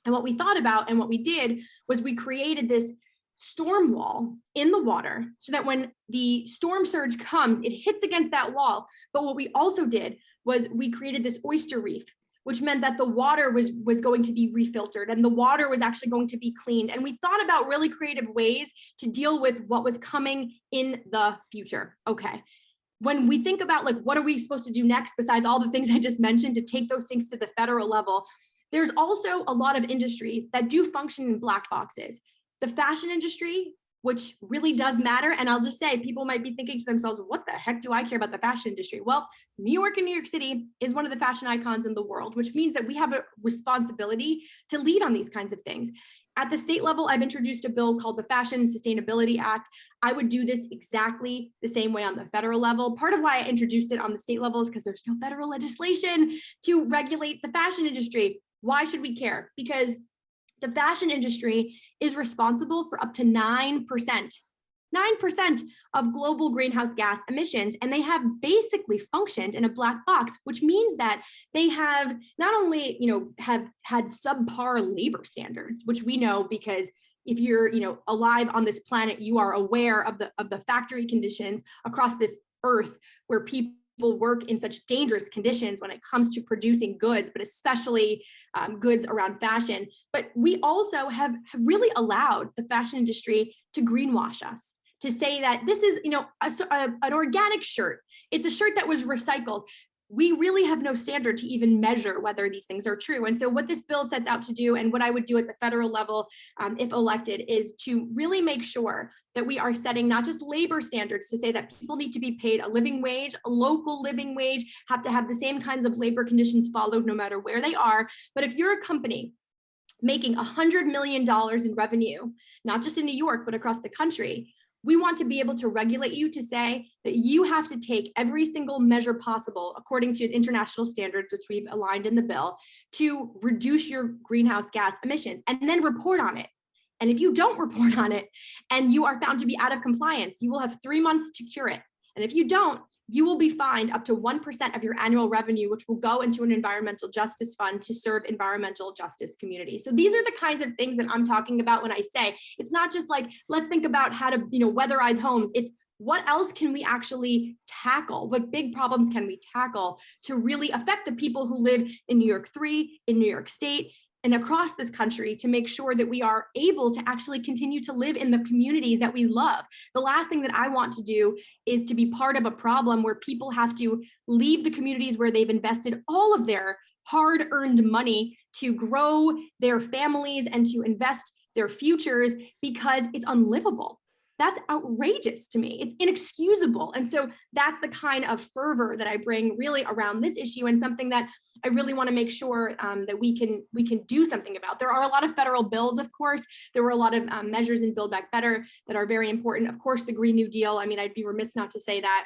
And what we thought about and what we did was we created this storm wall in the water so that when the storm surge comes, it hits against that wall. But what we also did was we created this oyster reef, which meant that the water was going to be refiltered and the water was actually going to be cleaned. And we thought about really creative ways to deal with what was coming in the future. Okay. When we think about what are we supposed to do next, besides all the things I just mentioned to take those things to the federal level, there's also a lot of industries that do function in black boxes. The fashion industry, which really does matter. And I'll just say, people might be thinking to themselves, what the heck do I care about the fashion industry? Well, New York and New York City is one of the fashion icons in the world, which means that we have a responsibility to lead on these kinds of things. At the state level, I've introduced a bill called the Fashion Sustainability Act. I would do this exactly the same way on the federal level. Part of why I introduced it on the state level is because there's no federal legislation to regulate the fashion industry. Why should we care? Because the fashion industry is responsible for up to 9% of global greenhouse gas emissions. And they have basically functioned in a black box, which means that they have not only, have had subpar labor standards, which we know because if you're, alive on this planet, you are aware of the factory conditions across this earth where people work in such dangerous conditions when it comes to producing goods, but especially goods around fashion. But we also have really allowed the fashion industry to greenwash us, to say that this is, an organic shirt. It's a shirt that was recycled. We really have no standard to even measure whether these things are true. And so what this bill sets out to do, and what I would do at the federal level, if elected, is to really make sure that we are setting not just labor standards to say that people need to be paid a living wage, a local living wage, have to have the same kinds of labor conditions followed no matter where they are. But if you're a company making $100 million in revenue, not just in New York, but across the country, we want to be able to regulate you to say that you have to take every single measure possible according to international standards, which we've aligned in the bill, to reduce your greenhouse gas emissions and then report on it. And if you don't report on it and you are found to be out of compliance, you will have 3 months to cure it. And if you don't, you will be fined up to 1% of your annual revenue, which will go into an environmental justice fund to serve environmental justice communities. So these are the kinds of things that I'm talking about when I say it's not just like, let's think about how to, weatherize homes. It's what else can we actually tackle? What big problems can we tackle to really affect the people who live in New York 3, in New York State, and across this country, to make sure that we are able to actually continue to live in the communities that we love. The last thing that I want to do is to be part of a problem where people have to leave the communities where they've invested all of their hard-earned money to grow their families and to invest their futures because it's unlivable. That's outrageous to me. It's inexcusable. And so that's the kind of fervor that I bring really around this issue, and something that I really want to make sure that we can do something about. There are a lot of federal bills, of course. There were a lot of measures in Build Back Better that are very important. Of course, the Green New Deal. I mean, I'd be remiss not to say that.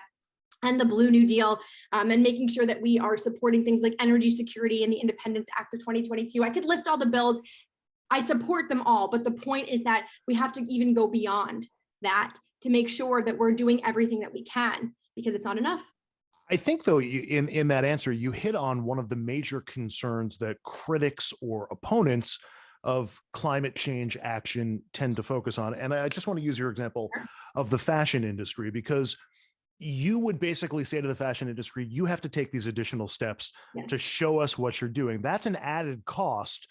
And the Blue New Deal, and making sure that we are supporting things like energy security and the Independence Act of 2022. I could list all the bills. I support them all, but the point is that we have to even go beyond that to make sure that we're doing everything that we can, because it's not enough. I think, though, in that answer, you hit on one of the major concerns that critics or opponents of climate change action tend to focus on. And I just want to use your example of the fashion industry, because you would basically say to the fashion industry, you have to take these additional steps to show us what you're doing. That's an added cost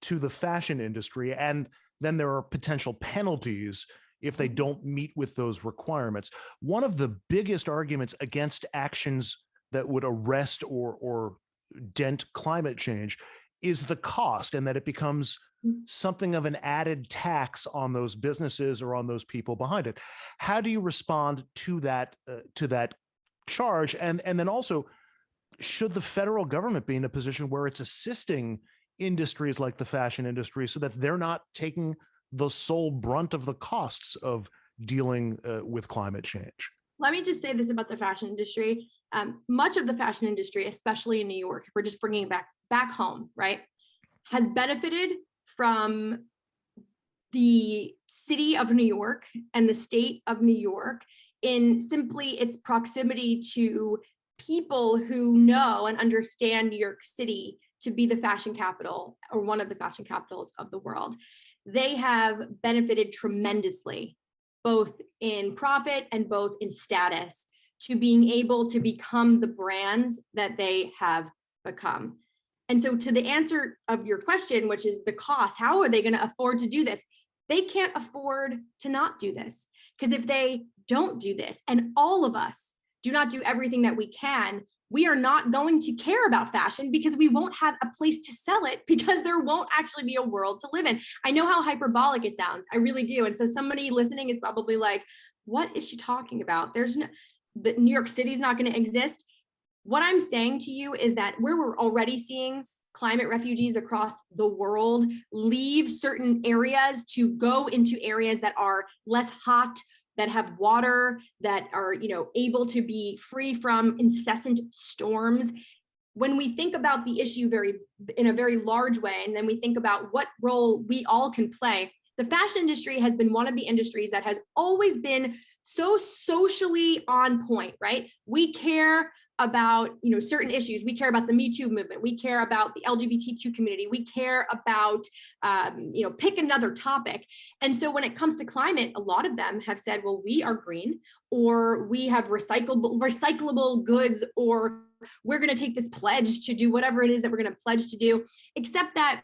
to the fashion industry. And then there are potential penalties if they don't meet with those requirements. One of the biggest arguments against actions that would arrest or dent climate change is the cost, and that it becomes something of an added tax on those businesses or on those people behind it. How do you respond to that charge? And then also, should the federal government be in a position where it's assisting industries like the fashion industry so that they're not taking the sole brunt of the costs of dealing with climate change? Let me just say this about the fashion industry. Much of the fashion industry, especially in New York, if we're just bringing it back home, right, has benefited from the city of New York and the state of New York in simply its proximity to people who know and understand New York City to be the fashion capital, or one of the fashion capitals of the world. They have benefited tremendously, both in profit and both in status, to being able to become the brands that they have become. And so, to the answer of your question, which is the cost, how are they going to afford to do this? They can't afford to not do this, because if they don't do this, and all of us do not do everything that we can, we are not going to care about fashion, because we won't have a place to sell it, because there won't actually be a world to live in. I know how hyperbolic it sounds. I really do. And so somebody listening is probably like, what is she talking about? The New York City is not going to exist. What I'm saying to you is that we're already seeing climate refugees across the world leave certain areas to go into areas that are less hot, that have water, that are, able to be free from incessant storms. When we think about the issue in a very large way, and then we think about what role we all can play, the fashion industry has been one of the industries that has always been so socially on point, right? We care about certain issues. We care about the Me Too movement. We care about the LGBTQ community. We care about pick another topic. And so when it comes to climate, a lot of them have said, well, we are green, or we have recyclable goods, or we're going to take this pledge to do whatever it is that we're going to pledge to do. Except that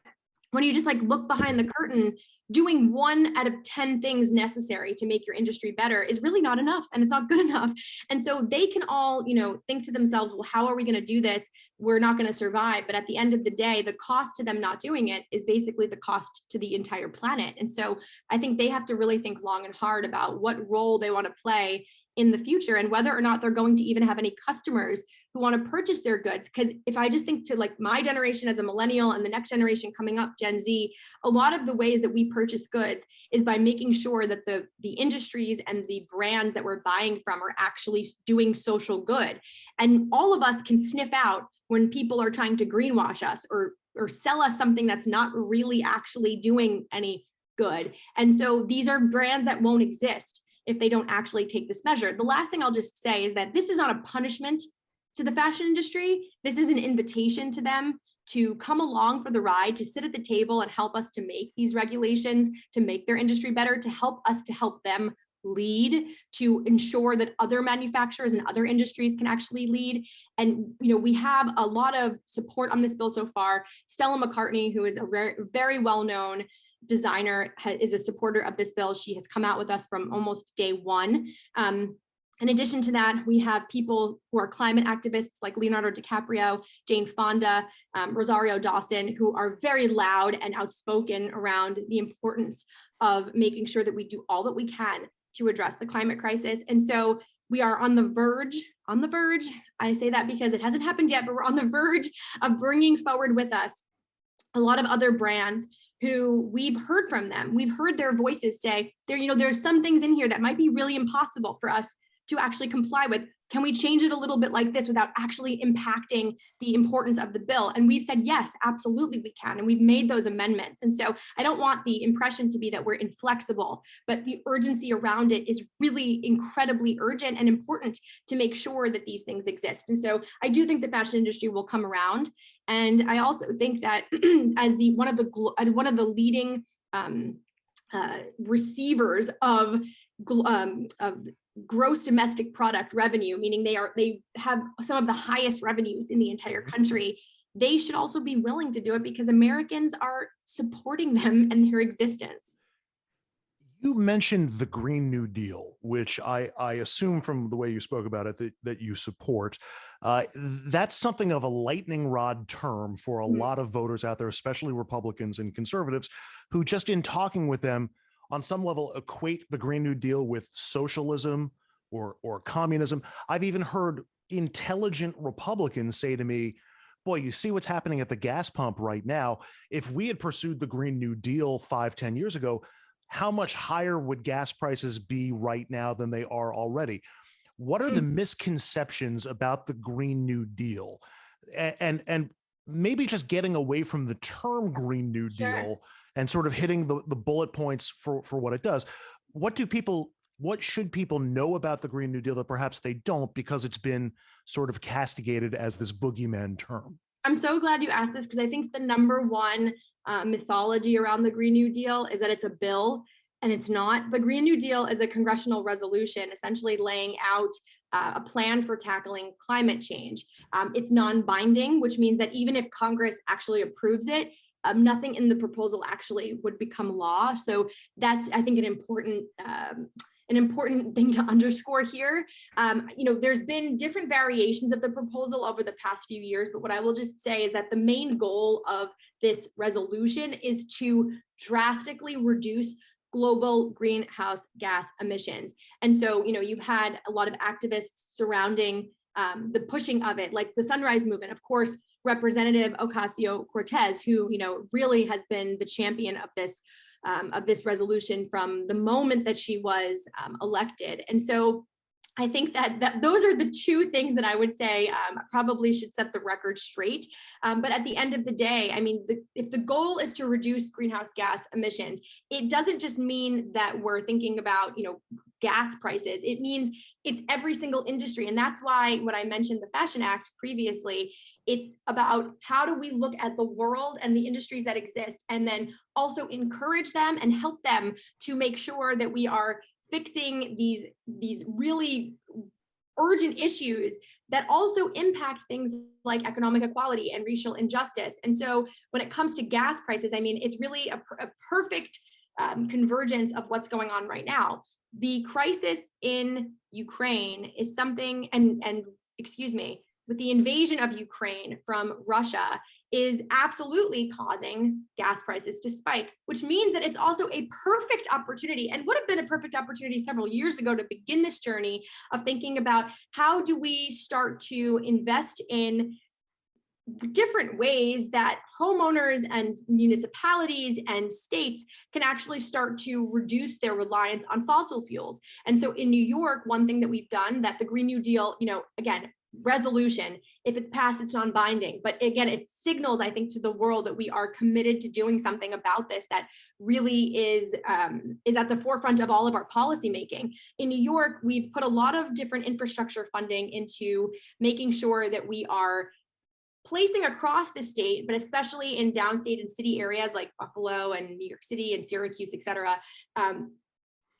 when you just look behind the curtain, doing 1 out of 10 things necessary to make your industry better is really not enough, and it's not good enough. And so they can all, think to themselves, well, how are we going to do this? We're not going to survive. But at the end of the day, the cost to them not doing it is basically the cost to the entire planet. And so I think they have to really think long and hard about what role they want to play in the future, and whether or not they're going to even have any customers who want to purchase their goods. Because if I just think to my generation as a millennial and the next generation coming up, Gen Z, a lot of the ways that we purchase goods is by making sure that the industries and the brands that we're buying from are actually doing social good. And all of us can sniff out when people are trying to greenwash us or sell us something that's not really actually doing any good. And so these are brands that won't exist if they don't actually take this measure. The last thing I'll just say is that this is not a punishment to the fashion industry. This is an invitation to them to come along for the ride, to sit at the table and help us to make these regulations, to make their industry better, to help us to help them lead, to ensure that other manufacturers and other industries can actually lead. And we have a lot of support on this bill so far. Stella McCartney, who is a very, very well-known designer, is a supporter of this bill. She has come out with us from almost day one. In addition to that, we have people who are climate activists like Leonardo DiCaprio, Jane Fonda, Rosario Dawson, who are very loud and outspoken around the importance of making sure that we do all that we can to address the climate crisis. And so we are on the verge, I say that because it hasn't happened yet, but we're on the verge of bringing forward with us a lot of other brands who we've heard from them. We've heard their voices say, there's some things in here that might be really impossible for us to actually comply with. Can we change it a little bit like this without actually impacting the importance of the bill? And we've said, yes, absolutely we can. And we've made those amendments. And so I don't want the impression to be that we're inflexible, but the urgency around it is really incredibly urgent and important to make sure that these things exist. And so I do think the fashion industry will come around. And I also think that as one of the leading receivers of gross domestic product revenue, meaning they have some of the highest revenues in the entire country, they should also be willing to do it because Americans are supporting them and their existence. You mentioned the Green New Deal, which I assume from the way you spoke about it that you support. That's something of a lightning rod term for a lot of voters out there, especially Republicans and conservatives, who just in talking with them on some level equate the Green New Deal with socialism or communism. I've even heard intelligent Republicans say to me, boy, you see what's happening at the gas pump right now. If we had pursued the Green New Deal 5-10 years ago, how much higher would gas prices be right now than they are already? What are the misconceptions about the Green New Deal? And maybe just getting away from the term Green New Deal and sort of hitting the bullet points for what it does. What should people know about the Green New Deal that perhaps they don't, because it's been sort of castigated as this boogeyman term? I'm so glad you asked this, because I think the number one mythology around the Green New Deal is that it's a bill, and it's not. The Green New Deal is a congressional resolution essentially laying out a plan for tackling climate change. It's non-binding, which means that even if Congress actually approves it, nothing in the proposal actually would become law. So that's, I think, an important thing to underscore here. There's been different variations of the proposal over the past few years, but what I will just say is that the main goal of this resolution is to drastically reduce global greenhouse gas emissions. And so, you've had a lot of activists surrounding the pushing of it, like the Sunrise Movement, of course, Representative Ocasio-Cortez, who, really has been the champion of this resolution from the moment that she was elected. And so I think that those are the two things that I would say probably should set the record straight. But at the end of the day, I mean, if the goal is to reduce greenhouse gas emissions, it doesn't just mean that we're thinking about, gas prices. It means it's every single industry. And that's why when I mentioned the Fashion Act previously, it's about how do we look at the world and the industries that exist, and then also encourage them and help them to make sure that we are fixing these really urgent issues that also impact things like economic equality and racial injustice. And so when it comes to gas prices, I mean, it's really a perfect convergence of what's going on right now. The crisis in Ukraine is something, and excuse me, with the invasion of Ukraine from Russia is absolutely causing gas prices to spike, which means that it's also a perfect opportunity, and would have been a perfect opportunity several years ago, to begin this journey of thinking about how do we start to invest in different ways that homeowners and municipalities and states can actually start to reduce their reliance on fossil fuels. And so in New York, one thing that we've done, that the Green New Deal, again, resolution, if it's passed, it's non-binding, but again, it signals, I think, to the world that we are committed to doing something about this that really is at the forefront of all of our policymaking. In New York, we've put a lot of different infrastructure funding into making sure that we are placing across the state, but especially in downstate and city areas like Buffalo and New York City and Syracuse, et cetera,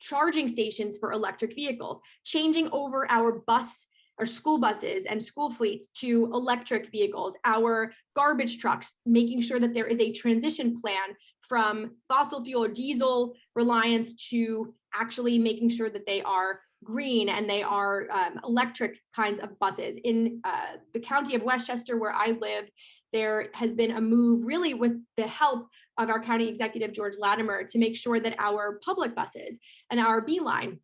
charging stations for electric vehicles, changing over our school buses and school fleets to electric vehicles, our garbage trucks, making sure that there is a transition plan from fossil fuel or diesel reliance to actually making sure that they are green and they are electric kinds of buses. In the county of Westchester, where I live, there has been a move, really with the help of our county executive, George Latimer, to make sure that our public buses and our B-Line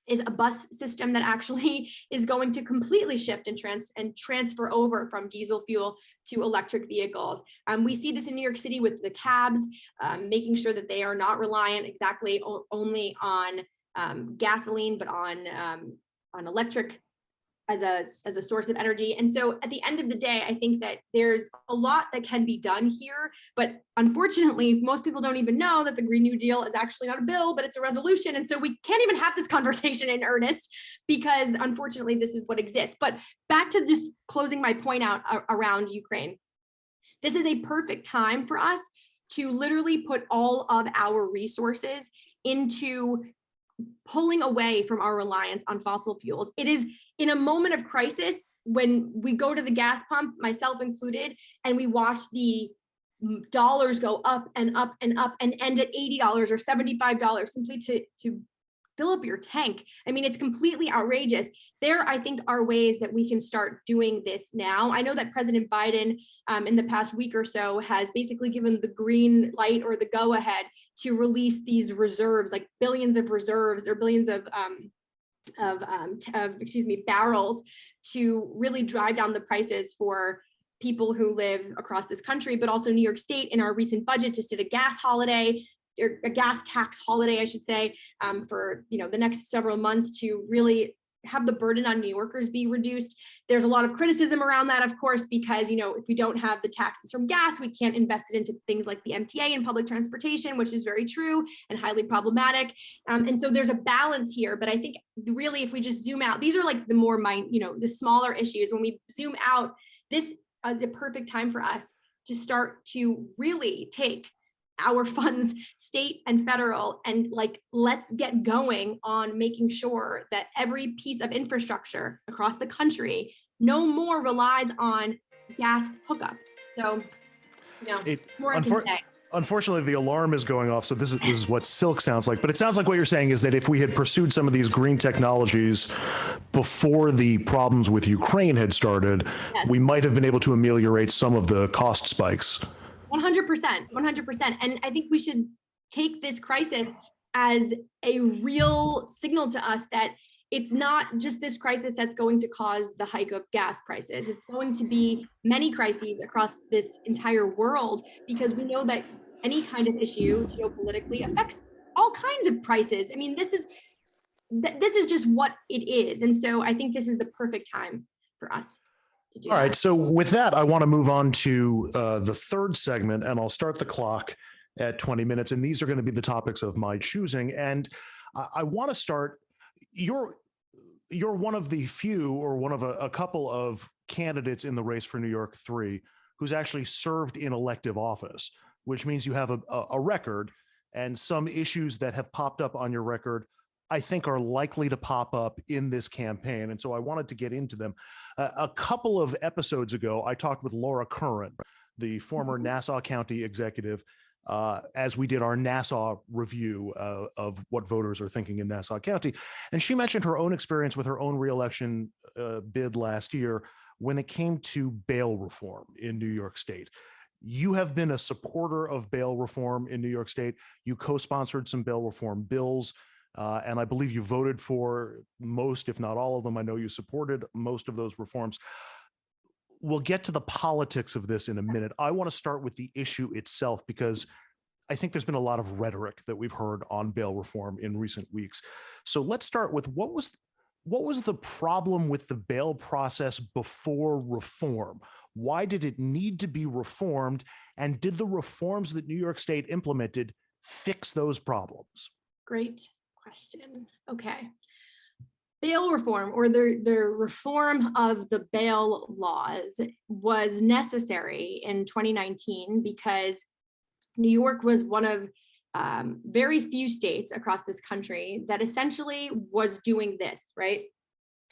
is a bus system that actually is going to completely shift and transfer over from diesel fuel to electric vehicles. We see this in New York City with the cabs, making sure that they are not reliant exactly only on gasoline, but on on electric as a source of energy. And so at the end of the day, I think that there's a lot that can be done here, but unfortunately, most people don't even know that the Green New Deal is actually not a bill, but it's a resolution. And so we can't even have this conversation in earnest because unfortunately, this is what exists. But back to just closing my point out around Ukraine. This is a perfect time for us to literally put all of our resources into pulling away from our reliance on fossil fuels. It is in a moment of crisis when we go to the gas pump, myself included, and we watch the dollars go up and up and up and end at $80 or $75 simply to fill up your tank. I mean, it's completely outrageous. There, I think, are ways that we can start doing this now. I know that President Biden in the past week or so has basically given the green light or the go ahead to release these reserves, like billions of reserves or billions of barrels to really drive down the prices for people who live across this country, but also New York State in our recent budget just did a gas holiday, or a gas tax holiday, I should say, for the next several months to really have the burden on New Yorkers be reduced. There's a lot of criticism around that, of course, because if we don't have the taxes from gas, we can't invest it into things like the MTA and public transportation, which is very true and highly problematic. And so there's a balance here. But I think really, if we just zoom out, these are like the more the smaller issues. When we zoom out, this is a perfect time for us to start to really take our funds, state and federal, and let's get going on making sure that every piece of infrastructure across the country no more relies on gas hookups. So, more I can say. Unfortunately, the alarm is going off. So this is what silk sounds like. But it sounds like what you're saying is that if we had pursued some of these green technologies before the problems with Ukraine had started, yes, we might have been able to ameliorate some of the cost spikes. 100%. And I think we should take this crisis as a real signal to us that it's not just this crisis that's going to cause the hike of gas prices. It's going to be many crises across this entire world, because we know that any kind of issue geopolitically affects all kinds of prices. I mean, this is just what it is. And so I think this is the perfect time for us. All right. So with that, I want to move on to the third segment, and I'll start the clock at 20 minutes. And these are going to be the topics of my choosing. And I want to start. You're one of the few, or one of a couple of candidates in the race for New York 3 who's actually served in elective office, which means you have a record, and some issues that have popped up on your record I think are likely to pop up in this campaign. And so I wanted to get into them. A couple of episodes ago, I talked with Laura Curran, the former Nassau County executive, as we did our Nassau review of what voters are thinking in Nassau County. And she mentioned her own experience with her own reelection bid last year when it came to bail reform in New York State. You have been a supporter of bail reform in New York State. You co-sponsored some bail reform bills. And I believe you voted for most, if not all of them. I know you supported most of those reforms. We'll get to the politics of this in a minute. I want to start with the issue itself, because I think there's been a lot of rhetoric that we've heard on bail reform in recent weeks. So let's start with what was the problem with the bail process before reform? Why did it need to be reformed? And did the reforms that New York State implemented fix those problems? Great question. Okay. Bail reform, or the reform of the bail laws, was necessary in 2019 because New York was one of very few states across this country that essentially was doing this, right?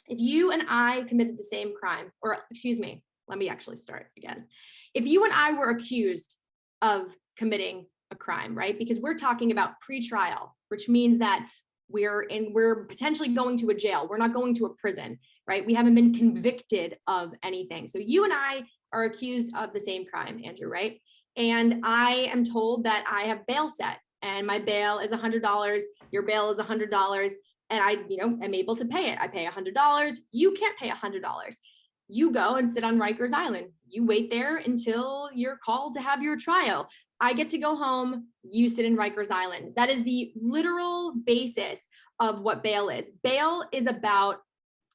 If you and I committed the same crime, or excuse me, let me actually start again. If you and I were accused of committing a crime, right? Because we're talking about pre-trial, which means that we're potentially going to a jail. We're not going to a prison, right? We haven't been convicted of anything. So you and I are accused of the same crime, Andrew, right? And I am told that I have bail set, and my bail is $100. Your bail is $100, and I, am able to pay it. I pay $100. You can't pay $100. You go and sit on Rikers Island. You wait there until you're called to have your trial. I get to go home, you sit in Rikers Island. That is the literal basis of what bail is. Bail is about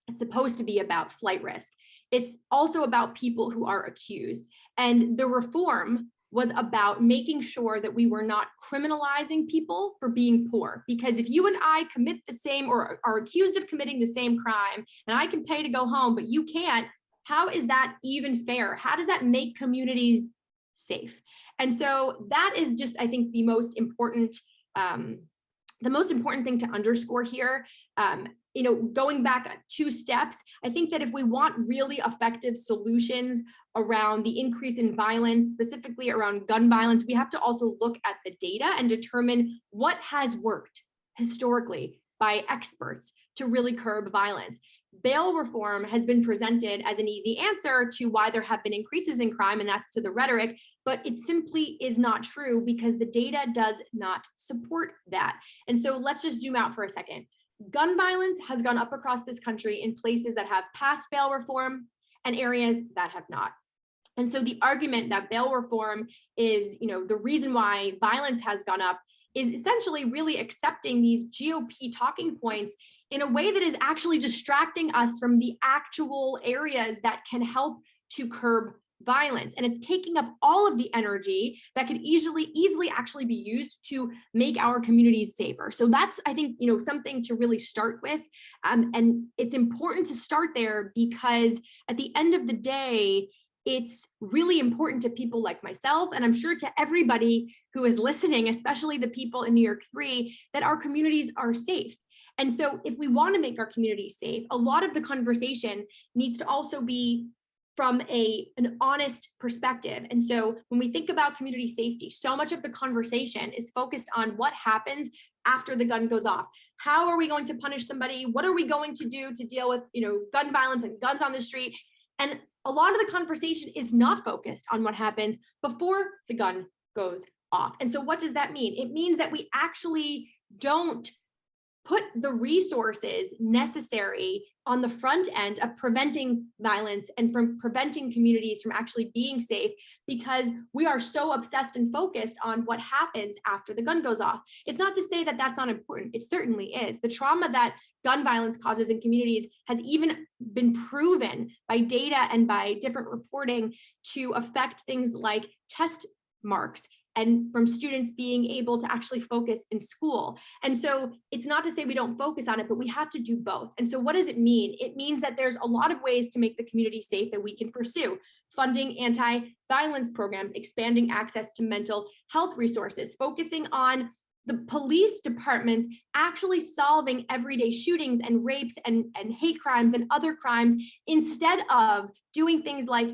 It's supposed to be about flight risk. It's also about people who are accused. And the reform was about making sure that we were not criminalizing people for being poor. Because if you and I commit the same or are accused of committing the same crime, and I can pay to go home, but you can't, how is that even fair? How does that make communities safe? And so that is just, I think, the most important thing to underscore here. Going back 2 steps, I think that if we want really effective solutions around the increase in violence, specifically around gun violence, we have to also look at the data and determine what has worked historically by experts to really curb violence. Bail reform has been presented as an easy answer to why there have been increases in crime, and that's to the rhetoric, but it simply is not true because the data does not support that. And so let's just zoom out for a second. Gun violence has gone up across this country in places that have passed bail reform and areas that have not. And so the argument that bail reform is, the reason why violence has gone up is essentially really accepting these GOP talking points in a way that is actually distracting us from the actual areas that can help to curb violence. And it's taking up all of the energy that could easily actually be used to make our communities safer. So that's, I think, something to really start with. And it's important to start there because at the end of the day, it's really important to people like myself, and I'm sure to everybody who is listening, especially the people in New York 3, that our communities are safe. And so if we want to make our communities safe, a lot of the conversation needs to also be from an honest perspective. And so when we think about community safety, so much of the conversation is focused on what happens after the gun goes off. How are we going to punish somebody? What are we going to do to deal with, gun violence and guns on the street? And a lot of the conversation is not focused on what happens before the gun goes off. And so what does that mean? It means that we actually don't put the resources necessary on the front end of preventing violence and from preventing communities from actually being safe because we are so obsessed and focused on what happens after the gun goes off. It's not to say that that's not important. It certainly is. The trauma that gun violence causes in communities has even been proven by data and by different reporting to affect things like test marks and from students being able to actually focus in school. And so it's not to say we don't focus on it, but we have to do both. And so what does it mean? It means that there's a lot of ways to make the community safe that we can pursue. Funding anti-violence programs, expanding access to mental health resources, focusing on the police departments actually solving everyday shootings and rapes and hate crimes and other crimes instead of doing things like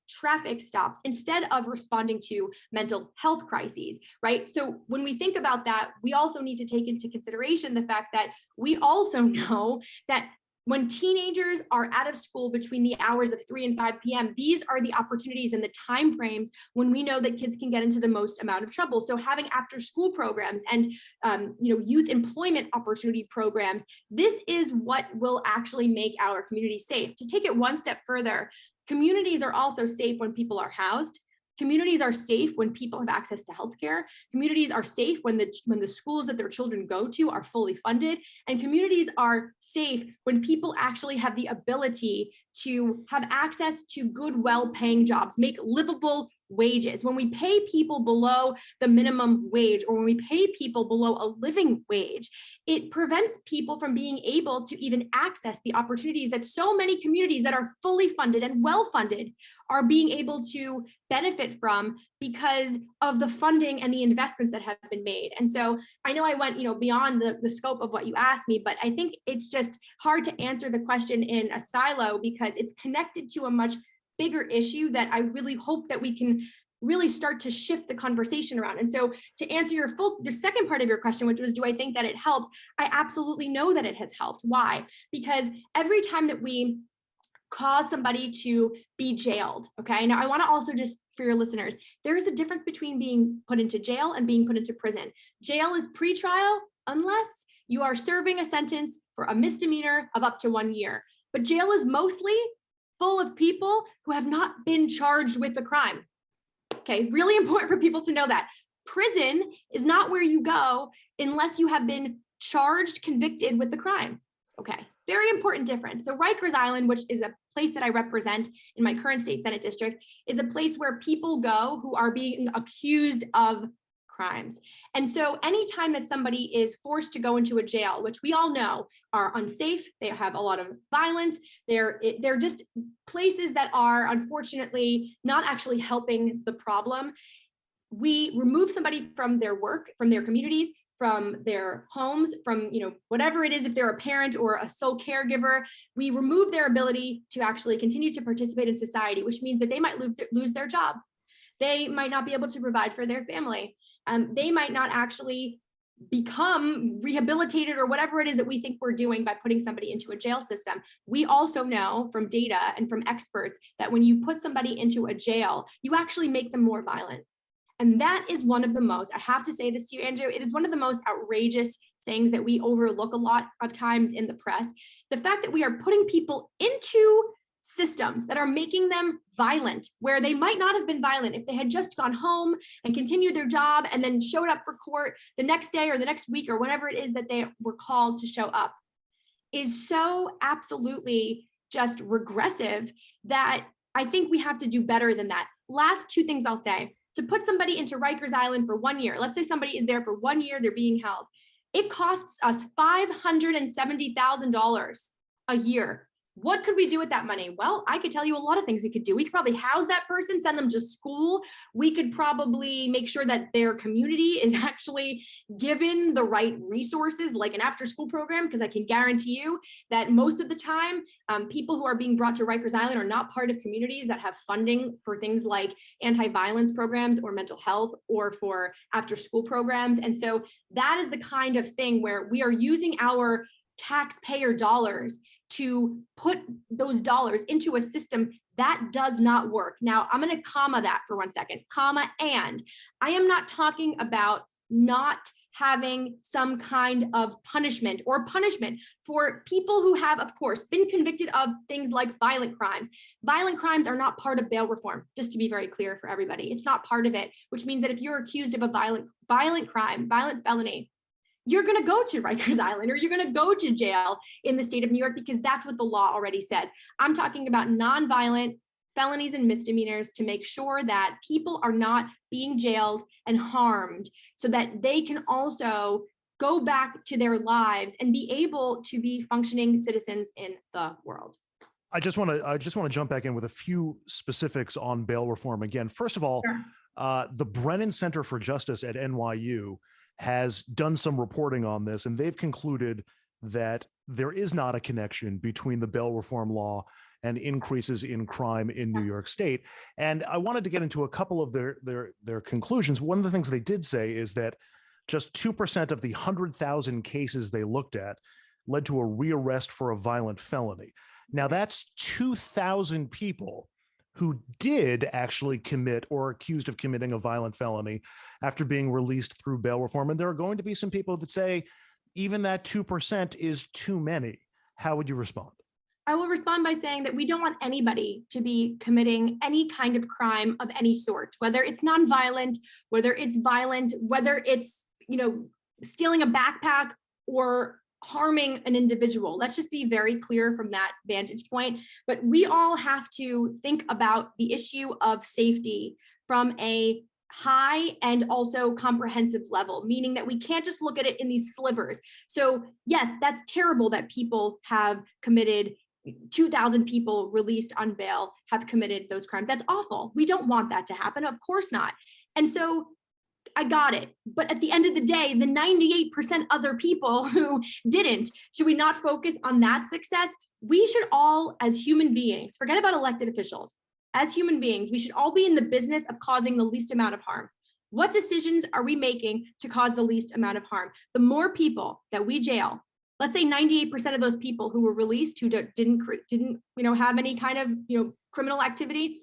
traffic stops, instead of responding to mental health crises, right? So when we think about that, we also need to take into consideration the fact that we also know that when teenagers are out of school between the hours of 3 and 5 p.m., these are the opportunities and the time frames when we know that kids can get into the most amount of trouble. So having after school programs and youth employment opportunity programs, this is what will actually make our community safe. To take it one step further, communities are also safe when people are housed. Communities are safe when people have access to healthcare. Communities are safe when the schools that their children go to are fully funded. And communities are safe when people actually have the ability to have access to good, well-paying jobs, make livable wages. When we pay people below the minimum wage or when we pay people below a living wage, it prevents people from being able to even access the opportunities that so many communities that are fully funded and well-funded are being able to benefit from because of the funding and the investments that have been made. And so I know I went beyond the scope of what you asked me, but I think it's just hard to answer the question in a silo because it's connected to a much bigger issue that I really hope that we can really start to shift the conversation around. And so to answer the second part of your question, which was, do I think that it helped? I absolutely know that it has helped. Why? Because every time that we cause somebody to be jailed, okay? Now I wanna also just, for your listeners, there is a difference between being put into jail and being put into prison. Jail is pretrial unless you are serving a sentence for a misdemeanor of up to 1 year. But jail is mostly full of people who have not been charged with the crime. Okay, really important for people to know that. Prison is not where you go unless you have been charged, convicted with the crime. Okay, very important difference. So Rikers Island, which is a place that I represent in my current state Senate district, is a place where people go who are being accused of crimes. And so anytime that somebody is forced to go into a jail, which we all know are unsafe, they have a lot of violence, they're just places that are unfortunately not actually helping the problem. We remove somebody from their work, from their communities, from their homes, from whatever it is, if they're a parent or a sole caregiver, we remove their ability to actually continue to participate in society, which means that they might lose their job. They might not be able to provide for their family. They might not actually become rehabilitated or whatever it is that we think we're doing by putting somebody into a jail system. We also know from data and from experts that when you put somebody into a jail, you actually make them more violent. And that is one of the most, I have to say this to you, Andrew, it is one of the most outrageous things that we overlook a lot of times in the press. The fact that we are putting people into systems that are making them violent, where they might not have been violent if they had just gone home and continued their job and then showed up for court the next day or the next week or whenever it is that they were called to show up, is so absolutely just regressive that I think we have to do better than that. Last two things I'll say. To put somebody into Rikers Island for 1 year, let's say somebody is there for 1 year, they're being held. It costs us $570,000 a year. What could we do with that money? Well, I could tell you a lot of things we could do. We could probably house that person, send them to school. We could probably make sure that their community is actually given the right resources, like an after-school program, because I can guarantee you that most of the time, people who are being brought to Rikers Island are not part of communities that have funding for things like anti-violence programs or mental health or for after-school programs. And so that is the kind of thing where we are using our taxpayer dollars to put those dollars into a system that does not work. Now, I'm going to comma that for 1 second, comma, and I am not talking about not having some kind of punishment for people who have, of course, been convicted of things like violent crimes. Violent crimes are not part of bail reform, just to be very clear for everybody. It's not part of it, which means that if you're accused of a violent crime, violent felony, you're going to go to Rikers Island or you're going to go to jail in the state of New York because that's what the law already says. I'm talking about nonviolent felonies and misdemeanors to make sure that people are not being jailed and harmed so that they can also go back to their lives and be able to be functioning citizens in the world. I just want to jump back in with a few specifics on bail reform again. First of all, sure. The Brennan Center for Justice at NYU has done some reporting on this, and they've concluded that there is not a connection between the bail reform law and increases in crime in New York State. And I wanted to get into a couple of their conclusions. One of the things they did say is that just 2% of the 100,000 cases they looked at led to a rearrest for a violent felony. Now that's 2,000 people who did actually commit or are accused of committing a violent felony after being released through bail reform. And there are going to be some people that say even that 2% is too many. How would you respond? I will respond by saying that we don't want anybody to be committing any kind of crime of any sort, whether it's nonviolent, whether it's violent, whether it's, stealing a backpack or harming an individual. Let's just be very clear from that vantage point. But we all have to think about the issue of safety from a high and also comprehensive level, meaning that we can't just look at it in these slivers. So yes, that's terrible that people have committed 2,000 people released on bail have committed those crimes. That's awful. We don't want that to happen. Of course not. And so I got it. But at the end of the day, the 98% other people who didn't, should we not focus on that success? We should all, as human beings, forget about elected officials. As human beings, we should all be in the business of causing the least amount of harm. What decisions are we making to cause the least amount of harm? The more people that we jail, let's say 98% of those people who were released who didn't have any kind of criminal activity,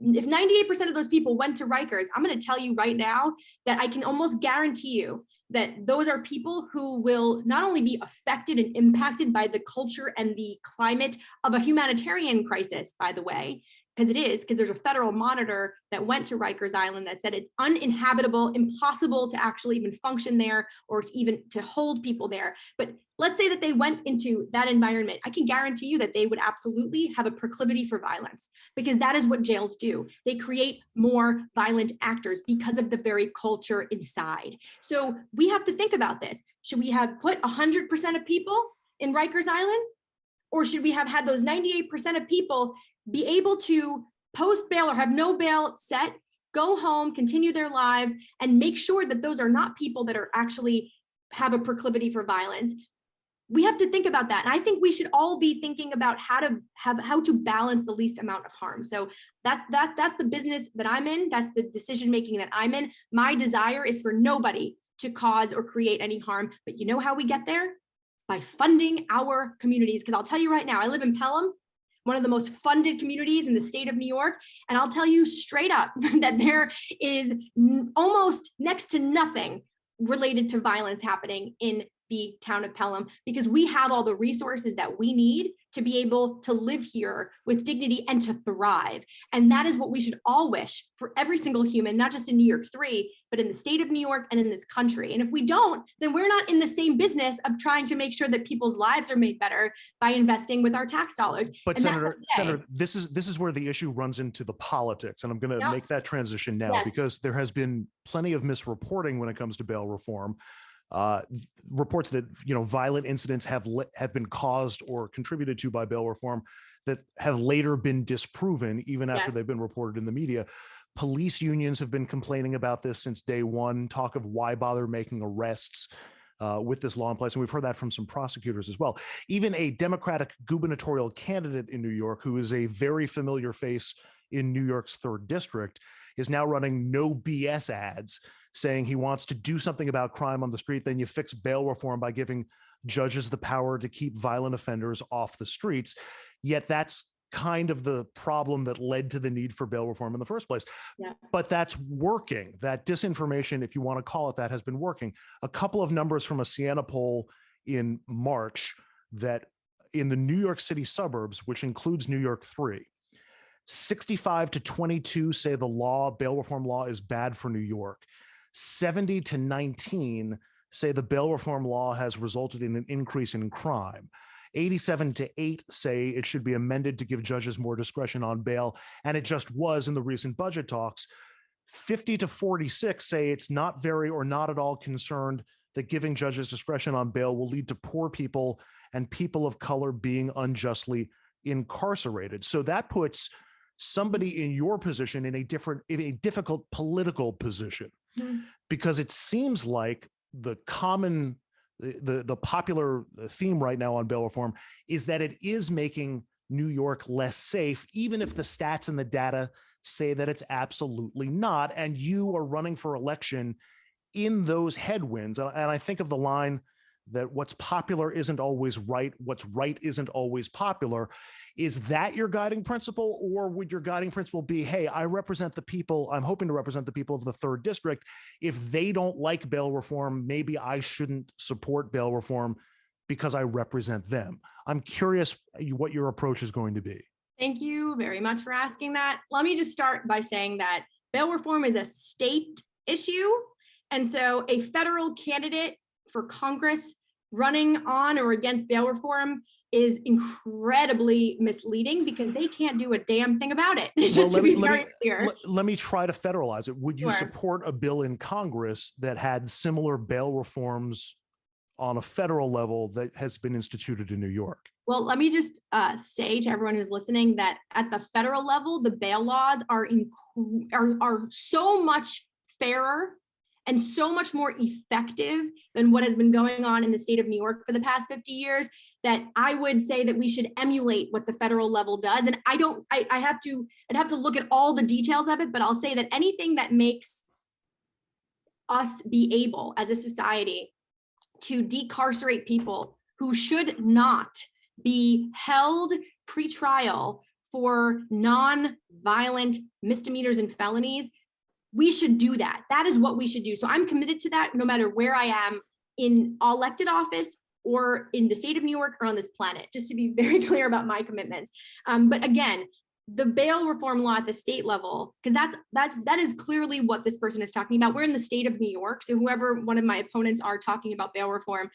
if 98% of those people went to Rikers, I'm going to tell you right now that I can almost guarantee you that those are people who will not only be affected and impacted by the culture and the climate of a humanitarian crisis, by the way, because it is, because there's a federal monitor that went to Rikers Island that said it's uninhabitable, impossible to actually even function there or to even to hold people there. But let's say that they went into that environment. I can guarantee you that they would absolutely have a proclivity for violence, because that is what jails do. They create more violent actors because of the very culture inside. So we have to think about this. Should we have put 100% of people in Rikers Island? Or should we have had those 98% of people be able to post bail or have no bail set, go home, continue their lives, and make sure that those are not people that are actually have a proclivity for violence? We have to think about that. And I think we should all be thinking about how to balance the least amount of harm. So that's the business that I'm in. That's the decision making that I'm in. My desire is for nobody to cause or create any harm. But you know how we get there? By funding our communities. Because I'll tell you right now, I live in Pelham, one of the most funded communities in the state of New York. And I'll tell you straight up that there is almost next to nothing related to violence happening in the town of Pelham, because we have all the resources that we need to be able to live here with dignity and to thrive. And that is what we should all wish for every single human, not just in New York 3, but in the state of New York and in this country. And if we don't, then we're not in the same business of trying to make sure that people's lives are made better by investing with our tax dollars. But Senator, this is where the issue runs into the politics. And I'm going to make that transition now, because there has been plenty of misreporting when it comes to bail reform. Reports that violent incidents have been caused or contributed to by bail reform that have later been disproven, even after they've been reported in the media. Police unions have been complaining about this since day one. Talk of why bother making arrests with this law in place, and we've heard that from some prosecutors as well. Even a Democratic gubernatorial candidate in New York, who is a very familiar face in New York's 3rd district, is now running no BS ads saying he wants to do something about crime on the street. Then you fix bail reform by giving judges the power to keep violent offenders off the streets. Yet that's kind of the problem that led to the need for bail reform in the first place. But that's working. That disinformation, if you want to call it that, has been working. A couple of numbers from a Siena poll in March that in the New York City suburbs, which includes New York 3, 65 to 22 say the bail reform law is bad for New York. 70 to 19 say the bail reform law has resulted in an increase in crime. 87 to 8 say it should be amended to give judges more discretion on bail, and it just was in the recent budget talks. 50 to 46 say it's not very or not at all concerned that giving judges discretion on bail will lead to poor people and people of color being unjustly incarcerated. So that puts somebody in your position in a difficult political position, because it seems like the popular theme right now on bail reform is that it is making New York less safe, even if the stats and the data say that it's absolutely not. And you are running for election in those headwinds. And I think of the line that what's popular isn't always right, what's right isn't always popular. Is that your guiding principle, or would your guiding principle be, hey, I represent the people, I'm hoping to represent the people of the 3rd district. If they don't like bail reform, maybe I shouldn't support bail reform because I represent them. I'm curious what your approach is going to be. Thank you very much for asking that. Let me just start by saying that bail reform is a state issue. And so a federal candidate for Congress running on or against bail reform is incredibly misleading, because they can't do a damn thing about it. Just to be very clear. Let me try to federalize it. Would you support a bill in Congress that had similar bail reforms on a federal level that has been instituted in New York? Well, let me just say to everyone who's listening that at the federal level, the bail laws are so much fairer and so much more effective than what has been going on in the state of New York for the past 50 years, that I would say that we should emulate what the federal level does. And I'd have to look at all the details of it, but I'll say that anything that makes us be able as a society to decarcerate people who should not be held pre-trial for non-violent misdemeanors and felonies, we should do that. That is what we should do. So I'm committed to that no matter where I am in elected office or in the state of New York or on this planet, just to be very clear about my commitments. But again, the bail reform law at the state level, because that is clearly what this person is talking about. We're in the state of New York, so whoever one of my opponents are talking about bail reform,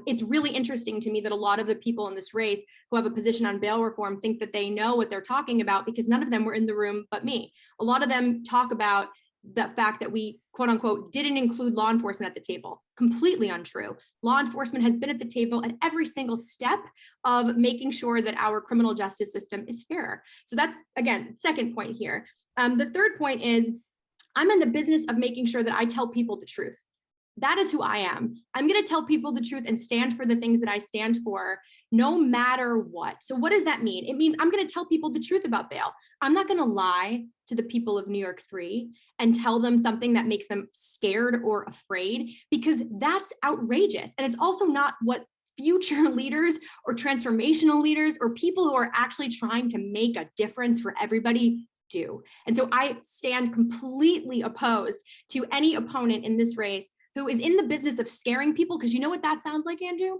it's really interesting to me that a lot of the people in this race who have a position on bail reform think that they know what they're talking about, because none of them were in the room but me. A lot of them talk about the fact that we, quote unquote, didn't include law enforcement at the table. Completely untrue. Law enforcement has been at the table at every single step of making sure that our criminal justice system is fair. So that's, again, second point here. The third point is, I'm in the business of making sure that I tell people the truth. That is who I am. I'm going to tell people the truth and stand for the things that I stand for, no matter what. So what does that mean? It means I'm going to tell people the truth about bail. I'm not going to lie to the people of New York 3 and tell them something that makes them scared or afraid, because that's outrageous. And it's also not what future leaders or transformational leaders or people who are actually trying to make a difference for everybody do. And so I stand completely opposed to any opponent in this race who is in the business of scaring people, because you know what that sounds like, Andrew?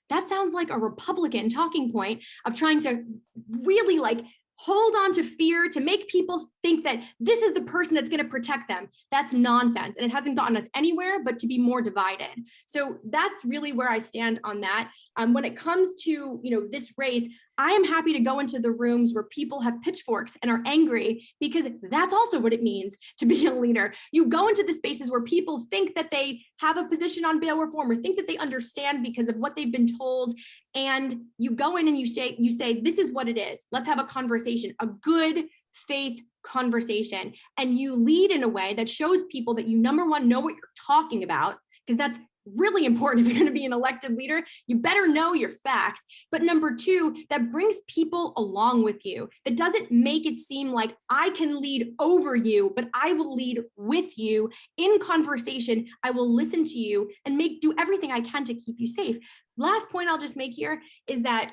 That sounds like a Republican talking point of trying to really like hold on to fear to make people think that this is the person that's going to protect them. That's nonsense. And it hasn't gotten us anywhere but to be more divided. So that's really where I stand on that. When it comes to, this race, I am happy to go into the rooms where people have pitchforks and are angry, because that's also what it means to be a leader. You go into the spaces where people think that they have a position on bail reform or think that they understand because of what they've been told. And you go in and you say, this is what it is. Let's have a conversation, a good faith conversation. And you lead in a way that shows people that you, number one, know what you're talking about, because that's really important. If you're going to be an elected leader, you better know your facts. But number two, that brings people along with you. That doesn't make it seem like I can lead over you, but I will lead with you in conversation. I will listen to you and do everything I can to keep you safe. Last point I'll just make here is that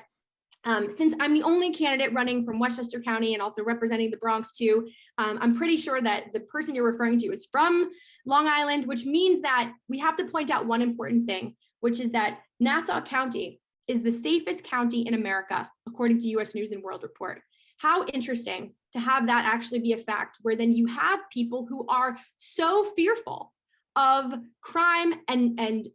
since I'm the only candidate running from Westchester County and also representing the Bronx too, I'm pretty sure that the person you're referring to is from Long Island, which means that we have to point out one important thing, which is that Nassau County is the safest county in America, according to US News and World Report. How interesting to have that actually be a fact, where then you have people who are so fearful of crime and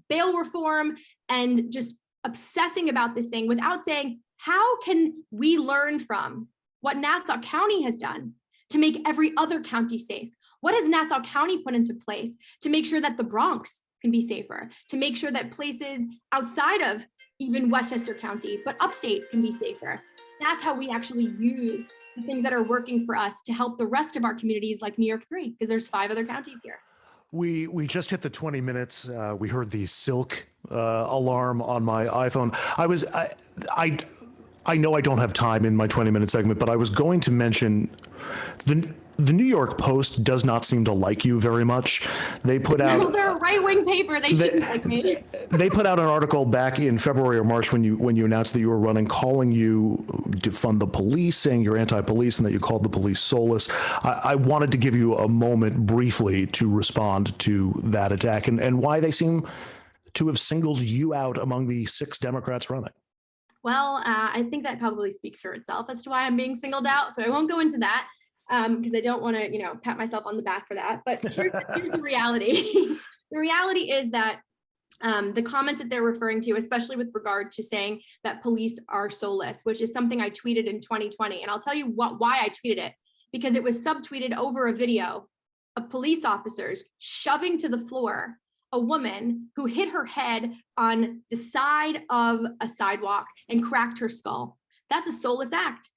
bail reform and just obsessing about this thing without saying, how can we learn from what Nassau County has done to make every other county safe? What has Nassau County put into place to make sure that the Bronx can be safer, to make sure that places outside of even Westchester County, but upstate, can be safer? That's how we actually use the things that are working for us to help the rest of our communities like New York 3, because there's 5 other counties here. We just hit the 20 minutes. We heard the silk alarm on my iPhone. I know I don't have time in my 20-minute segment, but I was going to mention the New York Post does not seem to like you very much. They put out— No, they're a right-wing paper. They shouldn't like me. They put out an article back in February or March when you announced that you were running, calling you to fund the police, saying you're anti-police and that you called the police soulless. I wanted to give you a moment briefly to respond to that attack and why they seem to have singled you out among the 6 Democrats running. Well, I think that probably speaks for itself as to why I'm being singled out. So I won't go into that because I don't want to, pat myself on the back for that. But here's the reality. The reality is that the comments that they're referring to, especially with regard to saying that police are soulless, which is something I tweeted in 2020. And I'll tell you why I tweeted it, because it was subtweeted over a video of police officers shoving to the floor a woman who hit her head on the side of a sidewalk and cracked her skull. That's a soulless act.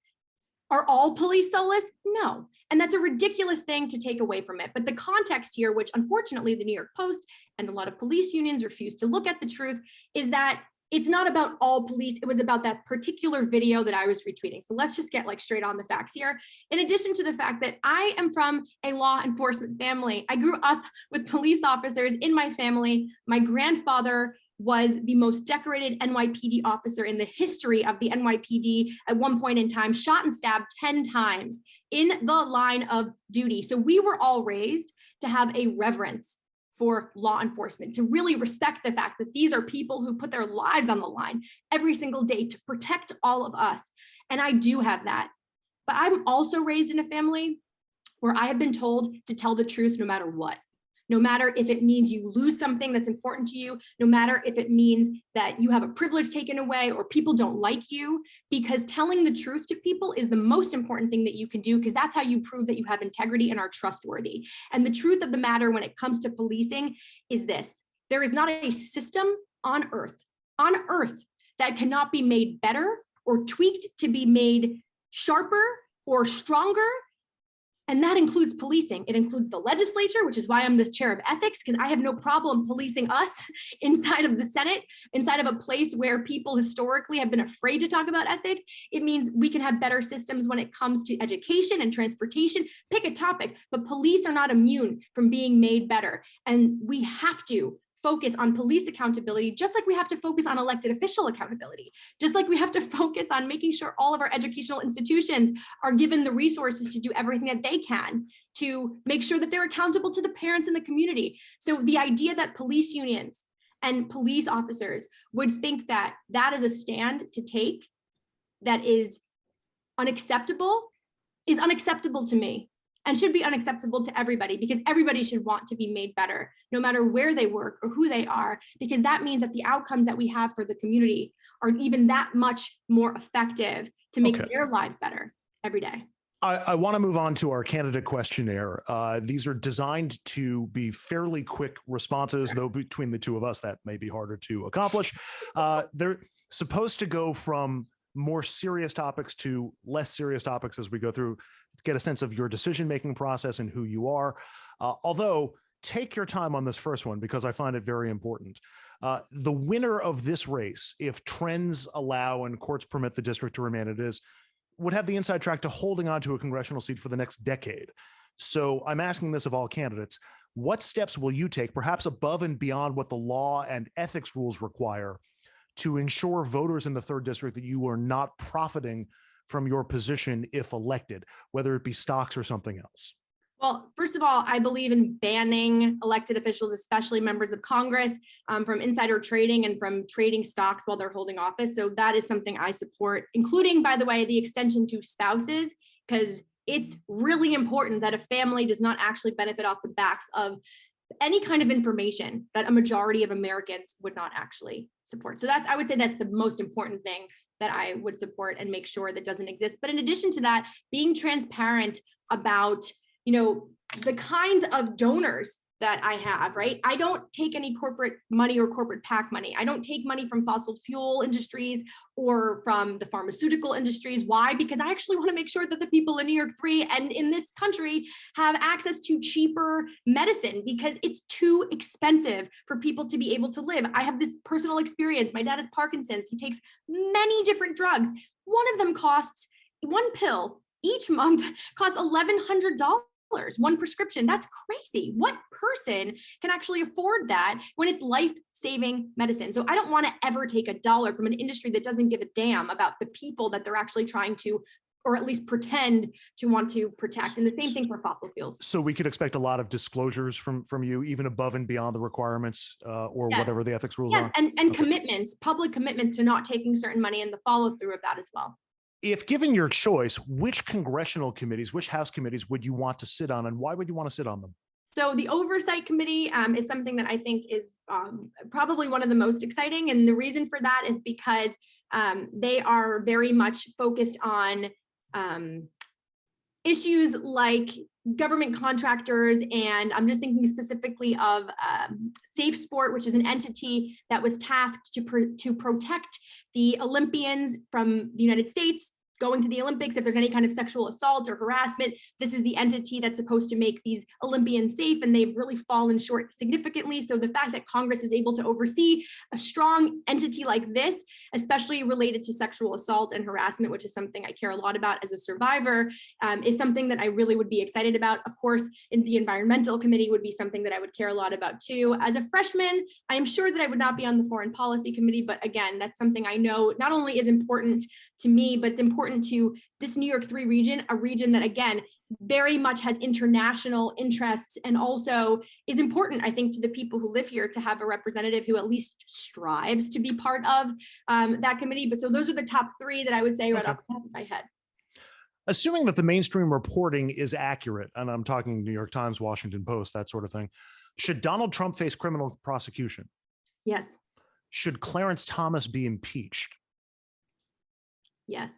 Are all police soulless? No. And that's a ridiculous thing to take away from it. But the context here, which unfortunately the New York Post and a lot of police unions refuse to look at the truth, is that it's not about all police. It was about that particular video that I was retweeting. So let's just get straight on the facts here. In addition to the fact that I am from a law enforcement family, I grew up with police officers in my family. My grandfather was the most decorated NYPD officer in the history of the NYPD at one point in time, shot and stabbed 10 times in the line of duty. So we were all raised to have a reverence for law enforcement, to really respect the fact that these are people who put their lives on the line every single day to protect all of us. And I do have that. But I'm also raised in a family where I have been told to tell the truth no matter what. No matter if it means you lose something that's important to you, no matter if it means that you have a privilege taken away or people don't like you, because telling the truth to people is the most important thing that you can do, because that's how you prove that you have integrity and are trustworthy. And the truth of the matter when it comes to policing is this: there is not a system on earth that cannot be made better or tweaked to be made sharper or stronger. And that includes policing. It includes the legislature, which is why I'm the chair of ethics, because I have no problem policing us inside of the Senate, inside of a place where people historically have been afraid to talk about ethics. It means we can have better systems when it comes to education and transportation. Pick a topic, but police are not immune from being made better. And we have to focus on police accountability, just like we have to focus on elected official accountability, just like we have to focus on making sure all of our educational institutions are given the resources to do everything that they can to make sure that they're accountable to the parents in the community. So the idea that police unions and police officers would think that that is a stand to take that is unacceptable to me, and should be unacceptable to everybody, because everybody should want to be made better, no matter where they work or who they are, because that means that the outcomes that we have for the community are even that much more effective to make their lives better every day. I want to move on to our candidate questionnaire. These are designed to be fairly quick responses, though between the two of us, that may be harder to accomplish. They're supposed to go from more serious topics to less serious topics as we go through, to get a sense of your decision-making process and who you are. Although, take your time on this first one, because I find it very important. The winner of this race, if trends allow and courts permit the district to remain it is, would have the inside track to holding on to a congressional seat for the next decade. So I'm asking this of all candidates. What steps will you take, perhaps above and beyond what the law and ethics rules require, to ensure voters in the 3rd district that you are not profiting from your position if elected, whether it be stocks or something else? Well, first of all, I believe in banning elected officials, especially members of Congress, from insider trading and from trading stocks while they're holding office. So that is something I support, including, by the way, the extension to spouses, because it's really important that a family does not actually benefit off the backs of any kind of information that a majority of Americans would not actually support. So I would say that's the most important thing that I would support and make sure that doesn't exist. But in addition to that, being transparent about, the kinds of donors that I have, right? I don't take any corporate money or corporate PAC money. I don't take money from fossil fuel industries or from the pharmaceutical industries. Why? Because I actually want to make sure that the people in New York 3 and in this country have access to cheaper medicine, because it's too expensive for people to be able to live. I have this personal experience. My dad has Parkinson's. He takes many different drugs. One pill each month costs $1,100. One prescription. That's crazy. What person can actually afford that when it's life-saving medicine? So I don't want to ever take a dollar from an industry that doesn't give a damn about the people that they're actually trying to, or at least pretend to want to protect. And the same thing for fossil fuels. So we could expect a lot of disclosures from you, even above and beyond the requirements or whatever the ethics rules are. And commitments, public commitments to not taking certain money, and the follow through of that as well. If given your choice, which congressional committees, which House committees would you want to sit on, and why would you want to sit on them? So the Oversight Committee is something that I think is probably one of the most exciting. And the reason for that is because they are very much focused on issues like government contractors. And I'm just thinking specifically of Safe Sport, which is an entity that was tasked to protect the Olympians from the United States going to the Olympics. If there's any kind of sexual assault or harassment, this is the entity that's supposed to make these Olympians safe, and they've really fallen short significantly. So the fact that Congress is able to oversee a strong entity like this, especially related to sexual assault and harassment, which is something I care a lot about as a survivor, is something that I really would be excited about. Of course, in the Environmental Committee would be something that I would care a lot about too. As a freshman, I am sure that I would not be on the Foreign Policy Committee, but again, that's something I know not only is important to me, but it's important to this New York 3 region, a region that, again, very much has international interests and also is important, I think, to the people who live here to have a representative who at least strives to be part of that committee. But so those are the top 3 that I would say right off the top of my head. Assuming that the mainstream reporting is accurate, and I'm talking New York Times, Washington Post, that sort of thing, should Donald Trump face criminal prosecution? Yes. Should Clarence Thomas be impeached? Yes.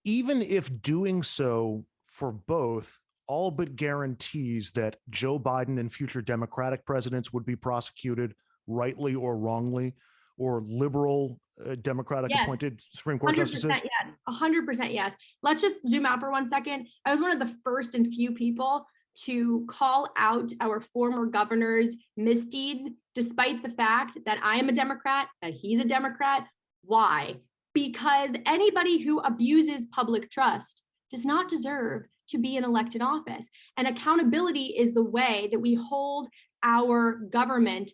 Even if doing so for both all but guarantees that Joe Biden and future Democratic presidents would be prosecuted rightly or wrongly, or liberal Democratic Yes. appointed Supreme Court 100% justices? yes. 100% yes. Let's just zoom out for 1 second. I was one of the first and few people to call out our former governor's misdeeds, despite the fact that I am a Democrat, that he's a Democrat. Why? Because anybody who abuses public trust does not deserve to be in elected office. And accountability is the way that we hold our government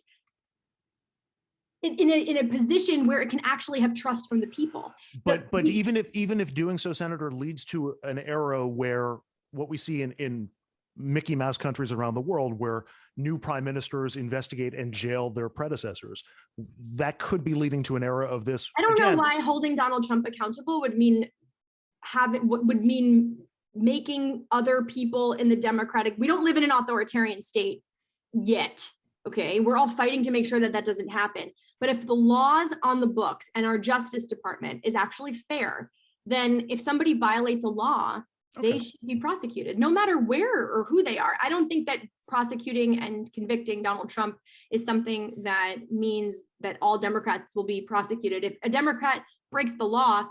in a position where it can actually have trust from the people. But even if doing so, Senator, leads to an era where what we see in Mickey Mouse countries around the world, where new prime ministers investigate and jail their predecessors, that could be leading to an era of this. I don't know why holding Donald Trump accountable would mean making other people in the Democratic. We don't live in an authoritarian state yet. Okay, we're all fighting to make sure that that doesn't happen. But if the laws on the books and our Justice Department is actually fair, then if somebody violates a law, they should be prosecuted, no matter where or who they are. I don't think that prosecuting and convicting Donald Trump is something that means that all Democrats will be prosecuted. If a Democrat breaks the law,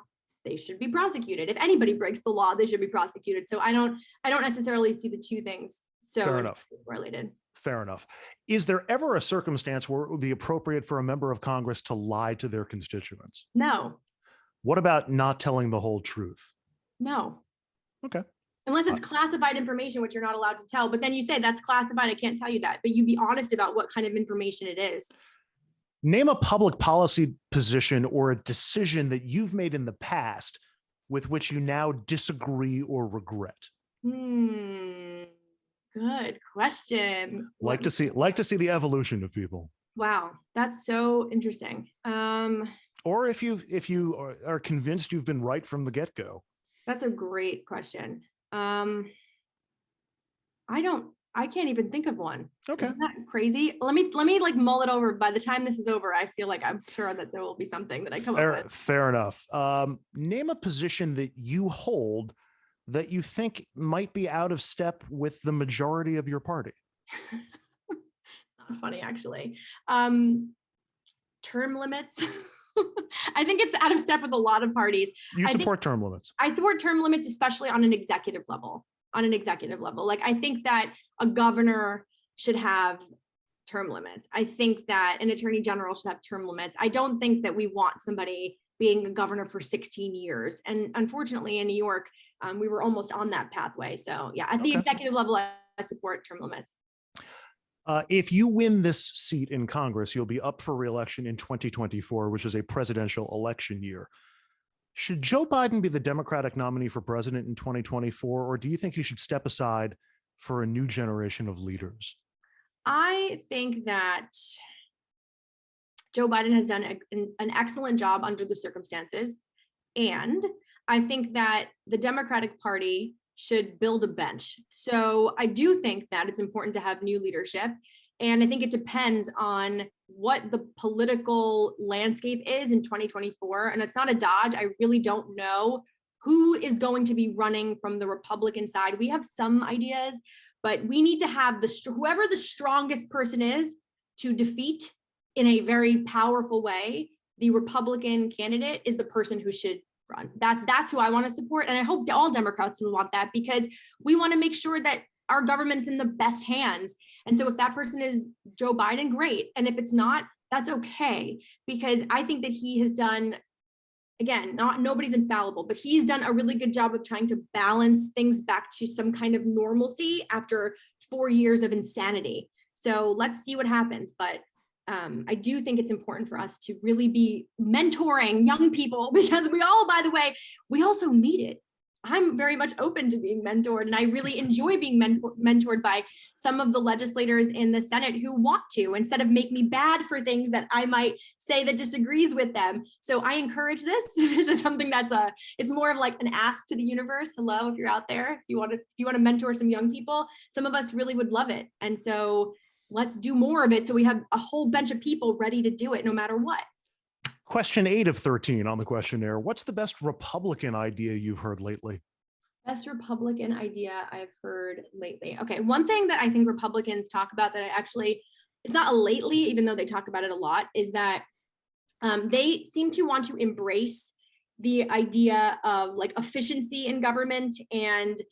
they should be prosecuted. If anybody breaks the law, they should be prosecuted. So I don't necessarily see the two things so related. Fair enough. Is there ever a circumstance where it would be appropriate for a member of Congress to lie to their constituents? No. What about not telling the whole truth? No. Okay. Unless it's classified information, which you're not allowed to tell. But then you say that's classified, I can't tell you that. But you be honest about what kind of information it is. Name a public policy position or a decision that you've made in the past with which you now disagree or regret. Good question. Like to see the evolution of people. Wow, that's so interesting. Or if you are convinced you've been right from the get-go. That's a great question. I can't even think of one. Okay. Isn't that crazy? Let me like mull it over. By the time this is over, I feel like I'm sure that there will be something that I come up with. Fair enough. Name a position that you hold that you think might be out of step with the majority of your party. Not funny, actually. Term limits. I think it's out of step with a lot of parties. You support term limits. I support term limits, especially on an executive level. Like, I think that a governor should have term limits. I think that an attorney general should have term limits. I don't think that we want somebody being a governor for 16 years. And unfortunately, in New York, we were almost on that pathway. So yeah, at the executive level, I support term limits. If you win this seat in Congress, you'll be up for re-election in 2024, which is a presidential election year. Should Joe Biden be the Democratic nominee for president in 2024, or do you think he should step aside for a new generation of leaders? I think that Joe Biden has done an excellent job under the circumstances. And I think that the Democratic Party should build a bench. So I do think that it's important to have new leadership. And I think it depends on what the political landscape is in 2024. And it's not a dodge. I really don't know who is going to be running from the Republican side. We have some ideas, but we need to have whoever the strongest person is to defeat in a very powerful way, the Republican candidate is the person who should run. That's who I want to support. And I hope all Democrats will want that, because we want to make sure that our government's in the best hands. And so if that person is Joe Biden, great. And if it's not, that's okay. Because I think that he has done, again, nobody's infallible, but he's done a really good job of trying to balance things back to some kind of normalcy after 4 years of insanity. So let's see what happens. But I do think it's important for us to really be mentoring young people, because we all, by the way, we also need it. I'm very much open to being mentored, and I really enjoy being mentored by some of the legislators in the Senate who want to, instead of make me bad for things that I might say that disagrees with them. So I encourage this. This is something it's more of like an ask to the universe. Hello, if you're out there, if you want to mentor some young people, some of us really would love it. And so let's do more of it, so we have a whole bunch of people ready to do it no matter what. Question 8 of 13 on the questionnaire. What's the best Republican idea you've heard lately? Best Republican idea I've heard lately. Okay, one thing that I think Republicans talk about that it's not a lately, even though they talk about it a lot, is that they seem to want to embrace the idea of like efficiency in government, and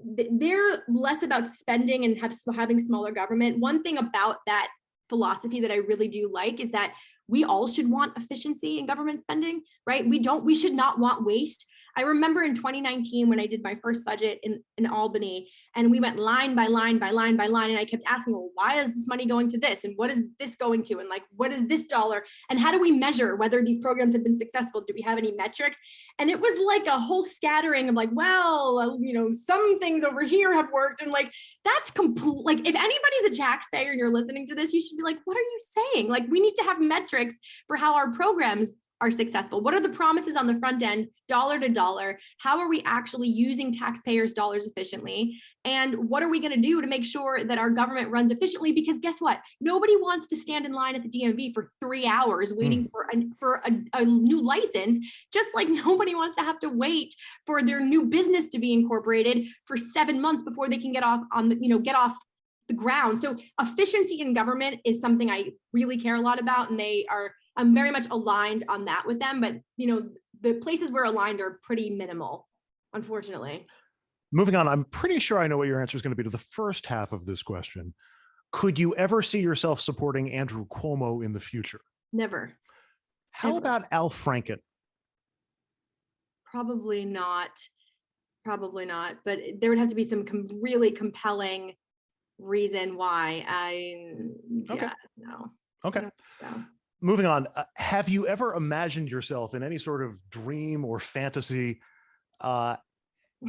they're less about spending and having smaller government. One thing about that philosophy that I really do like is that we all should want efficiency in government spending, right? We should not want waste. I remember in 2019 when I did my first budget in Albany, and we went line by line by line by line, and I kept asking, well, why is this money going to this? And what is this going to? And like, what is this dollar? And how do we measure whether these programs have been successful? Do we have any metrics? And it was like a whole scattering of like, well, some things over here have worked. And like, that's complete. Like, if anybody's a taxpayer and you're listening to this, you should be like, what are you saying? Like, we need to have metrics for how our programs are successful. What are the promises on the front end, dollar to dollar? How are we actually using taxpayers' dollars efficiently? And what are we going to do to make sure that our government runs efficiently? Because guess what? Nobody wants to stand in line at the DMV for 3 hours waiting for a new license, just like nobody wants to have to wait for their new business to be incorporated for 7 months before they can get off the ground. So efficiency in government is something I really care a lot about, and I'm very much aligned on that with them, but the places we're aligned are pretty minimal, unfortunately. Moving on, I'm pretty sure I know what your answer is going to be to the first half of this question. Could you ever see yourself supporting Andrew Cuomo in the future? Never. How Ever. about Al Franken? Probably not, but there would have to be some really compelling reason why. No. Okay. Moving on, have you ever imagined yourself in any sort of dream or fantasy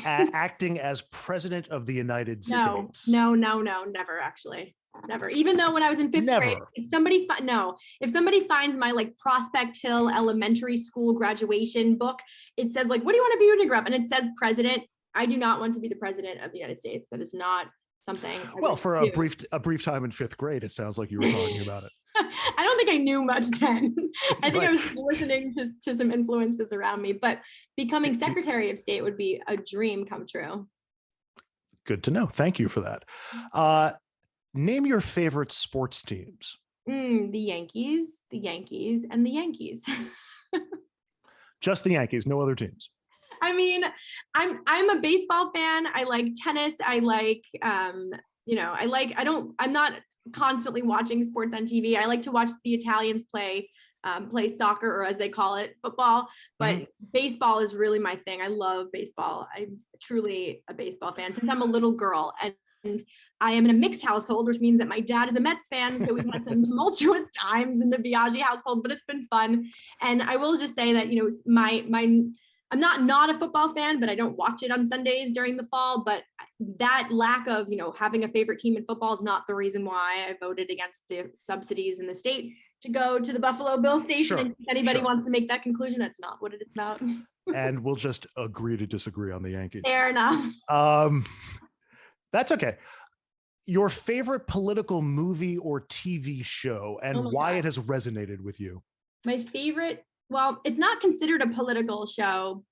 acting as president of the United States? No, never, actually. Never. Even though when I was in fifth grade, if somebody finds my like Prospect Hill Elementary School graduation book, it says like, what do you want to be when you grow up? And it says president. I do not want to be the president of the United States. That is not something. Well, for a brief time in fifth grade, it sounds like you were talking about it. I don't think I knew much then. I think I was listening to some influences around me, but becoming Secretary of State would be a dream come true. Good to know. Thank you for that. Name your favorite sports teams. The Yankees, and the Yankees. Just the Yankees, no other teams. I mean, I'm a baseball fan. I like tennis. I like, I'm not constantly watching sports on TV. I like to watch the Italians play soccer, or as they call it, football. But baseball is really my thing. I love baseball. I'm truly a baseball fan since I'm a little girl. And I am in a mixed household, which means that my dad is a Mets fan. So we've had some tumultuous times in the Biaggi household, but it's been fun. And I will just say that, I'm not a football fan, but I don't watch it on Sundays during the fall. But that lack of, having a favorite team in football is not the reason why I voted against the subsidies in the state to go to the Buffalo Bills station. Sure, and if anybody wants to make that conclusion, that's not what it is about. And we'll just agree to disagree on the Yankees. Fair enough. That's okay. Your favorite political movie or TV show, and why it has resonated with you? My favorite. Well, it's not considered a political show,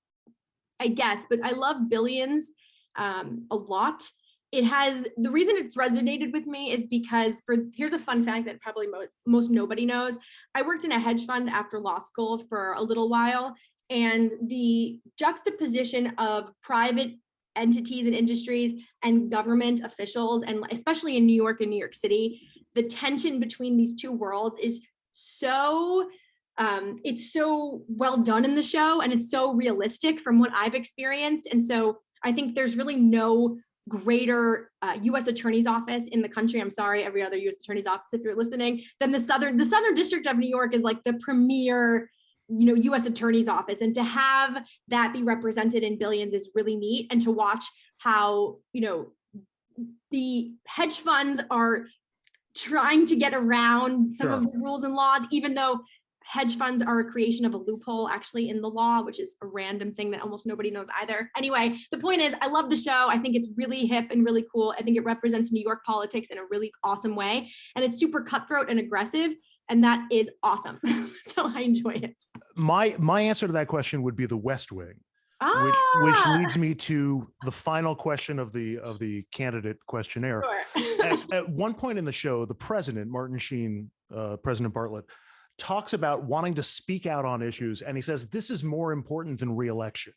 I guess, but I love Billions a lot. The reason it's resonated with me is because here's a fun fact that probably most nobody knows. I worked in a hedge fund after law school for a little while, and the juxtaposition of private entities and industries and government officials, and especially in New York and New York City, the tension between these two worlds is so it's so well done in the show, and it's so realistic from what I've experienced. And so I think there's really no greater U.S. Attorney's Office in the country. I'm sorry, every other U.S. Attorney's Office, if you're listening, than the Southern District of New York is like the premier US attorney's office, and to have that be represented in billions is really neat. And to watch how, the hedge funds are trying to get around some of the rules and laws, even though hedge funds are a creation of a loophole actually in the law, which is a random thing that almost nobody knows either. Anyway, the point is, I love the show. I think it's really hip and really cool. I think it represents New York politics in a really awesome way. And it's super cutthroat and aggressive. And that is awesome. So I enjoy it. My answer to that question would be The West Wing, which leads me to the final question of the candidate questionnaire. Sure. At one point in the show, the president, Martin Sheen, President Bartlett, talks about wanting to speak out on issues, and he says this is more important than re-election.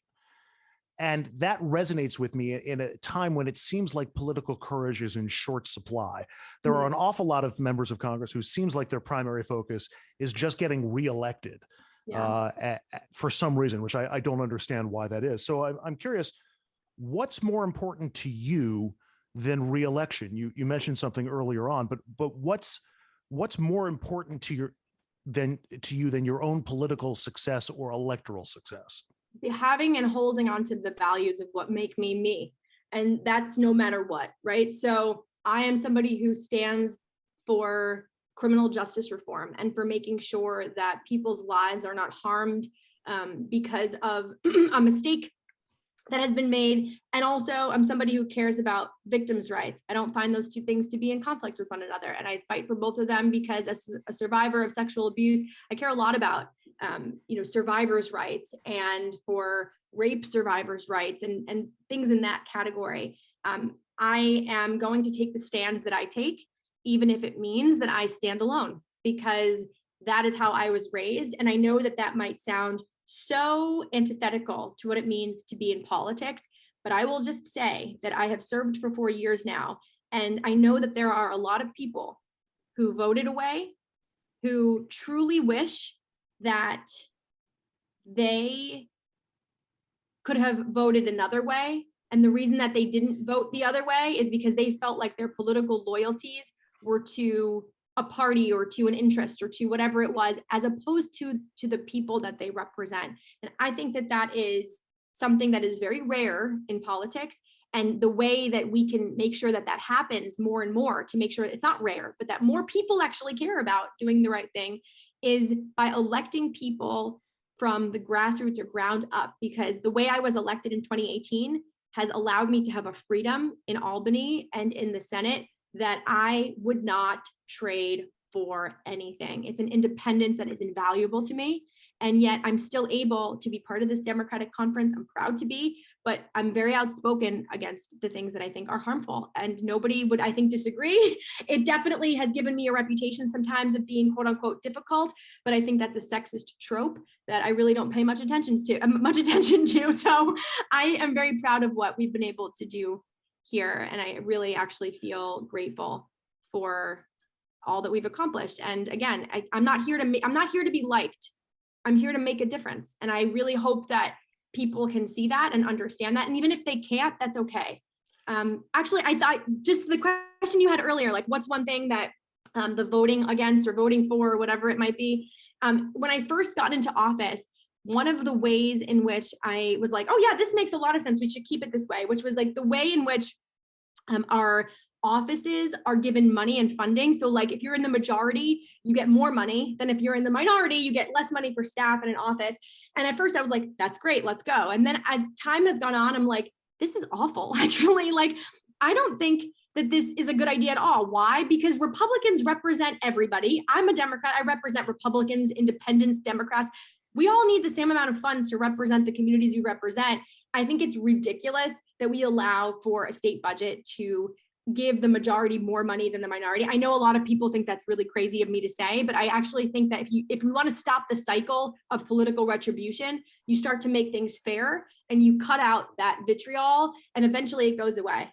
And that resonates with me in a time when it seems like political courage is in short supply. There are an awful lot of members of Congress who seems like their primary focus is just getting reelected for some reason, which I don't understand why that is. So I'm curious, what's more important to you than reelection? You mentioned something earlier on, but what's more important to you than your own political success or electoral success? Having and holding on to the values of what make me me. And that's no matter what, right? So I am somebody who stands for criminal justice reform and for making sure that people's lives are not harmed because of a mistake that has been made. And also I'm somebody who cares about victims' rights. I don't find those two things to be in conflict with one another. And I fight for both of them because as a survivor of sexual abuse, I care a lot about survivors' rights and for rape survivors' rights and things in that category. I am going to take the stands that I take, even if it means that I stand alone, because that is how I was raised. And I know that that might sound so antithetical to what it means to be in politics, but I will just say that I have served for 4 years now. And I know that there are a lot of people who voted away, who truly wish that they could have voted another way. And the reason that they didn't vote the other way is because they felt like their political loyalties were to a party or to an interest or to whatever it was, as opposed to the people that they represent. And I think that that is something that is very rare in politics. And the way that we can make sure that that happens more and more, to make sure it's not rare, but that more people actually care about doing the right thing, is by electing people from the grassroots or ground up. Because the way I was elected in 2018 has allowed me to have a freedom in Albany and in the Senate that I would not trade for anything. It's an independence that is invaluable to me. And yet I'm still able to be part of this Democratic conference. I'm proud to be, but I'm very outspoken against the things that I think are harmful. And nobody would, I think, disagree. It definitely has given me a reputation sometimes of being quote unquote difficult, but I think that's a sexist trope that I really don't pay much attention to. So I am very proud of what we've been able to do here. And I really actually feel grateful for all that we've accomplished. And again, I'm not here to be liked. I'm here to make a difference. And I really hope that people can see that and understand that. And even if they can't, that's okay. Actually, I thought just the question you had earlier, like what's one thing that the voting against or voting for or whatever it might be. When I first got into office, one of the ways in which I was like, oh yeah, this makes a lot of sense, we should keep it this way, which was like the way in which our offices are given money and funding. So like if you're in the majority, you get more money than if you're in the minority, you get less money for staff in an office. And at first I was like, that's great, let's go. And then as time has gone on, I'm like, this is awful. Actually, like, I don't think that this is a good idea at all. Why? Because Republicans represent everybody. I'm a Democrat, I represent Republicans, independents, Democrats. We all need the same amount of funds to represent the communities we represent. I think it's ridiculous that we allow for a state budget to give the majority more money than the minority. I know a lot of people think that's really crazy of me to say, but I actually think that if we want to stop the cycle of political retribution, you start to make things fair and you cut out that vitriol and eventually it goes away.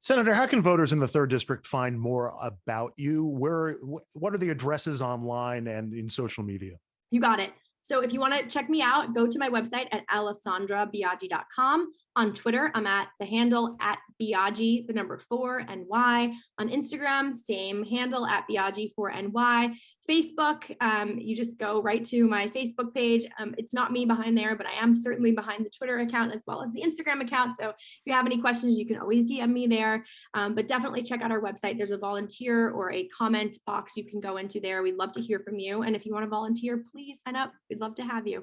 Senator, how can voters in the 3rd District find more about you? What are the addresses online and in social media? You got it. So if you want to check me out, go to my website at alessandrabiaggi.com. On Twitter, I'm at the handle at Biaggi, the number 4NY. On Instagram, same handle at Biaggi4NY. Facebook, you just go right to my Facebook page. It's not me behind there, but I am certainly behind the Twitter account as well as the Instagram account. So if you have any questions, you can always DM me there. But definitely check out our website. There's a volunteer or a comment box you can go into there. We'd love to hear from you. And if you want to volunteer, please sign up. We'd love to have you.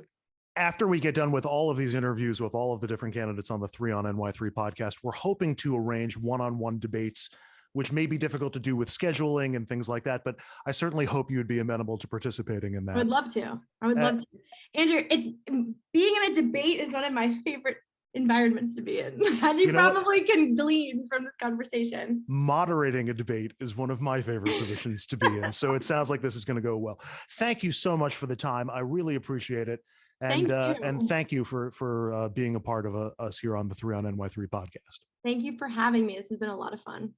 After we get done with all of these interviews with all of the different candidates on the 3 on NY3 podcast, we're hoping to arrange one-on-one debates, which may be difficult to do with scheduling and things like that, but I certainly hope you would be amenable to participating in that. I would love to. Andrew, being in a debate is one of my favorite environments to be in, as you probably can glean from this conversation. Moderating a debate is one of my favorite positions to be in. So it sounds like this is going to go well. Thank you so much for the time. I really appreciate it. And thank you for being a part of us here on the 3 on NY3 podcast. Thank you for having me. This has been a lot of fun.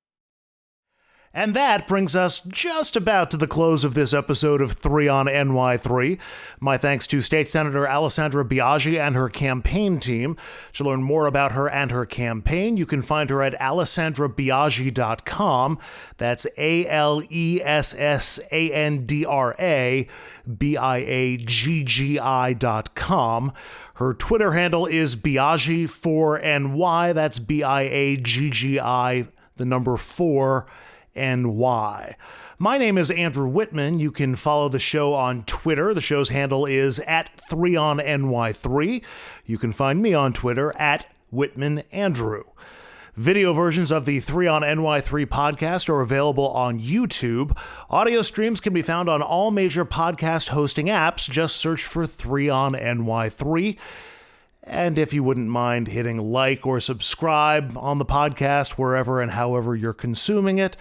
And that brings us just about to the close of this episode of 3 on NY3. My thanks to State Senator Alessandra Biaggi and her campaign team. To learn more about her and her campaign, you can find her at alessandrabiaggi.com. That's ALESSANDRABIAGGI.com. Her Twitter handle is Biaggi4NY. That's BIAGGI, the number 4. NY. My name is Andrew Whitman. You can follow the show on Twitter. The show's handle is at 3 on NY3. You can find me on Twitter at Whitman Andrew. Video versions of the 3 on NY3 podcast are available on YouTube. Audio streams can be found on all major podcast hosting apps. Just search for 3 on NY3. And if you wouldn't mind hitting like or subscribe on the podcast wherever and however you're consuming it,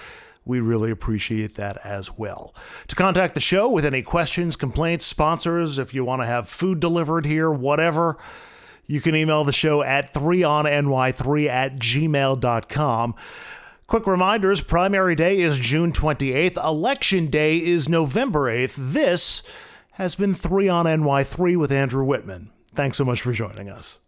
we really appreciate that as well. To contact the show with any questions, complaints, sponsors, if you want to have food delivered here, whatever, you can email the show at 3onny3@gmail.com. Quick reminders, primary day is June 28th. Election day is November 8th. This has been 3 on NY3 with Andrew Whitman. Thanks so much for joining us.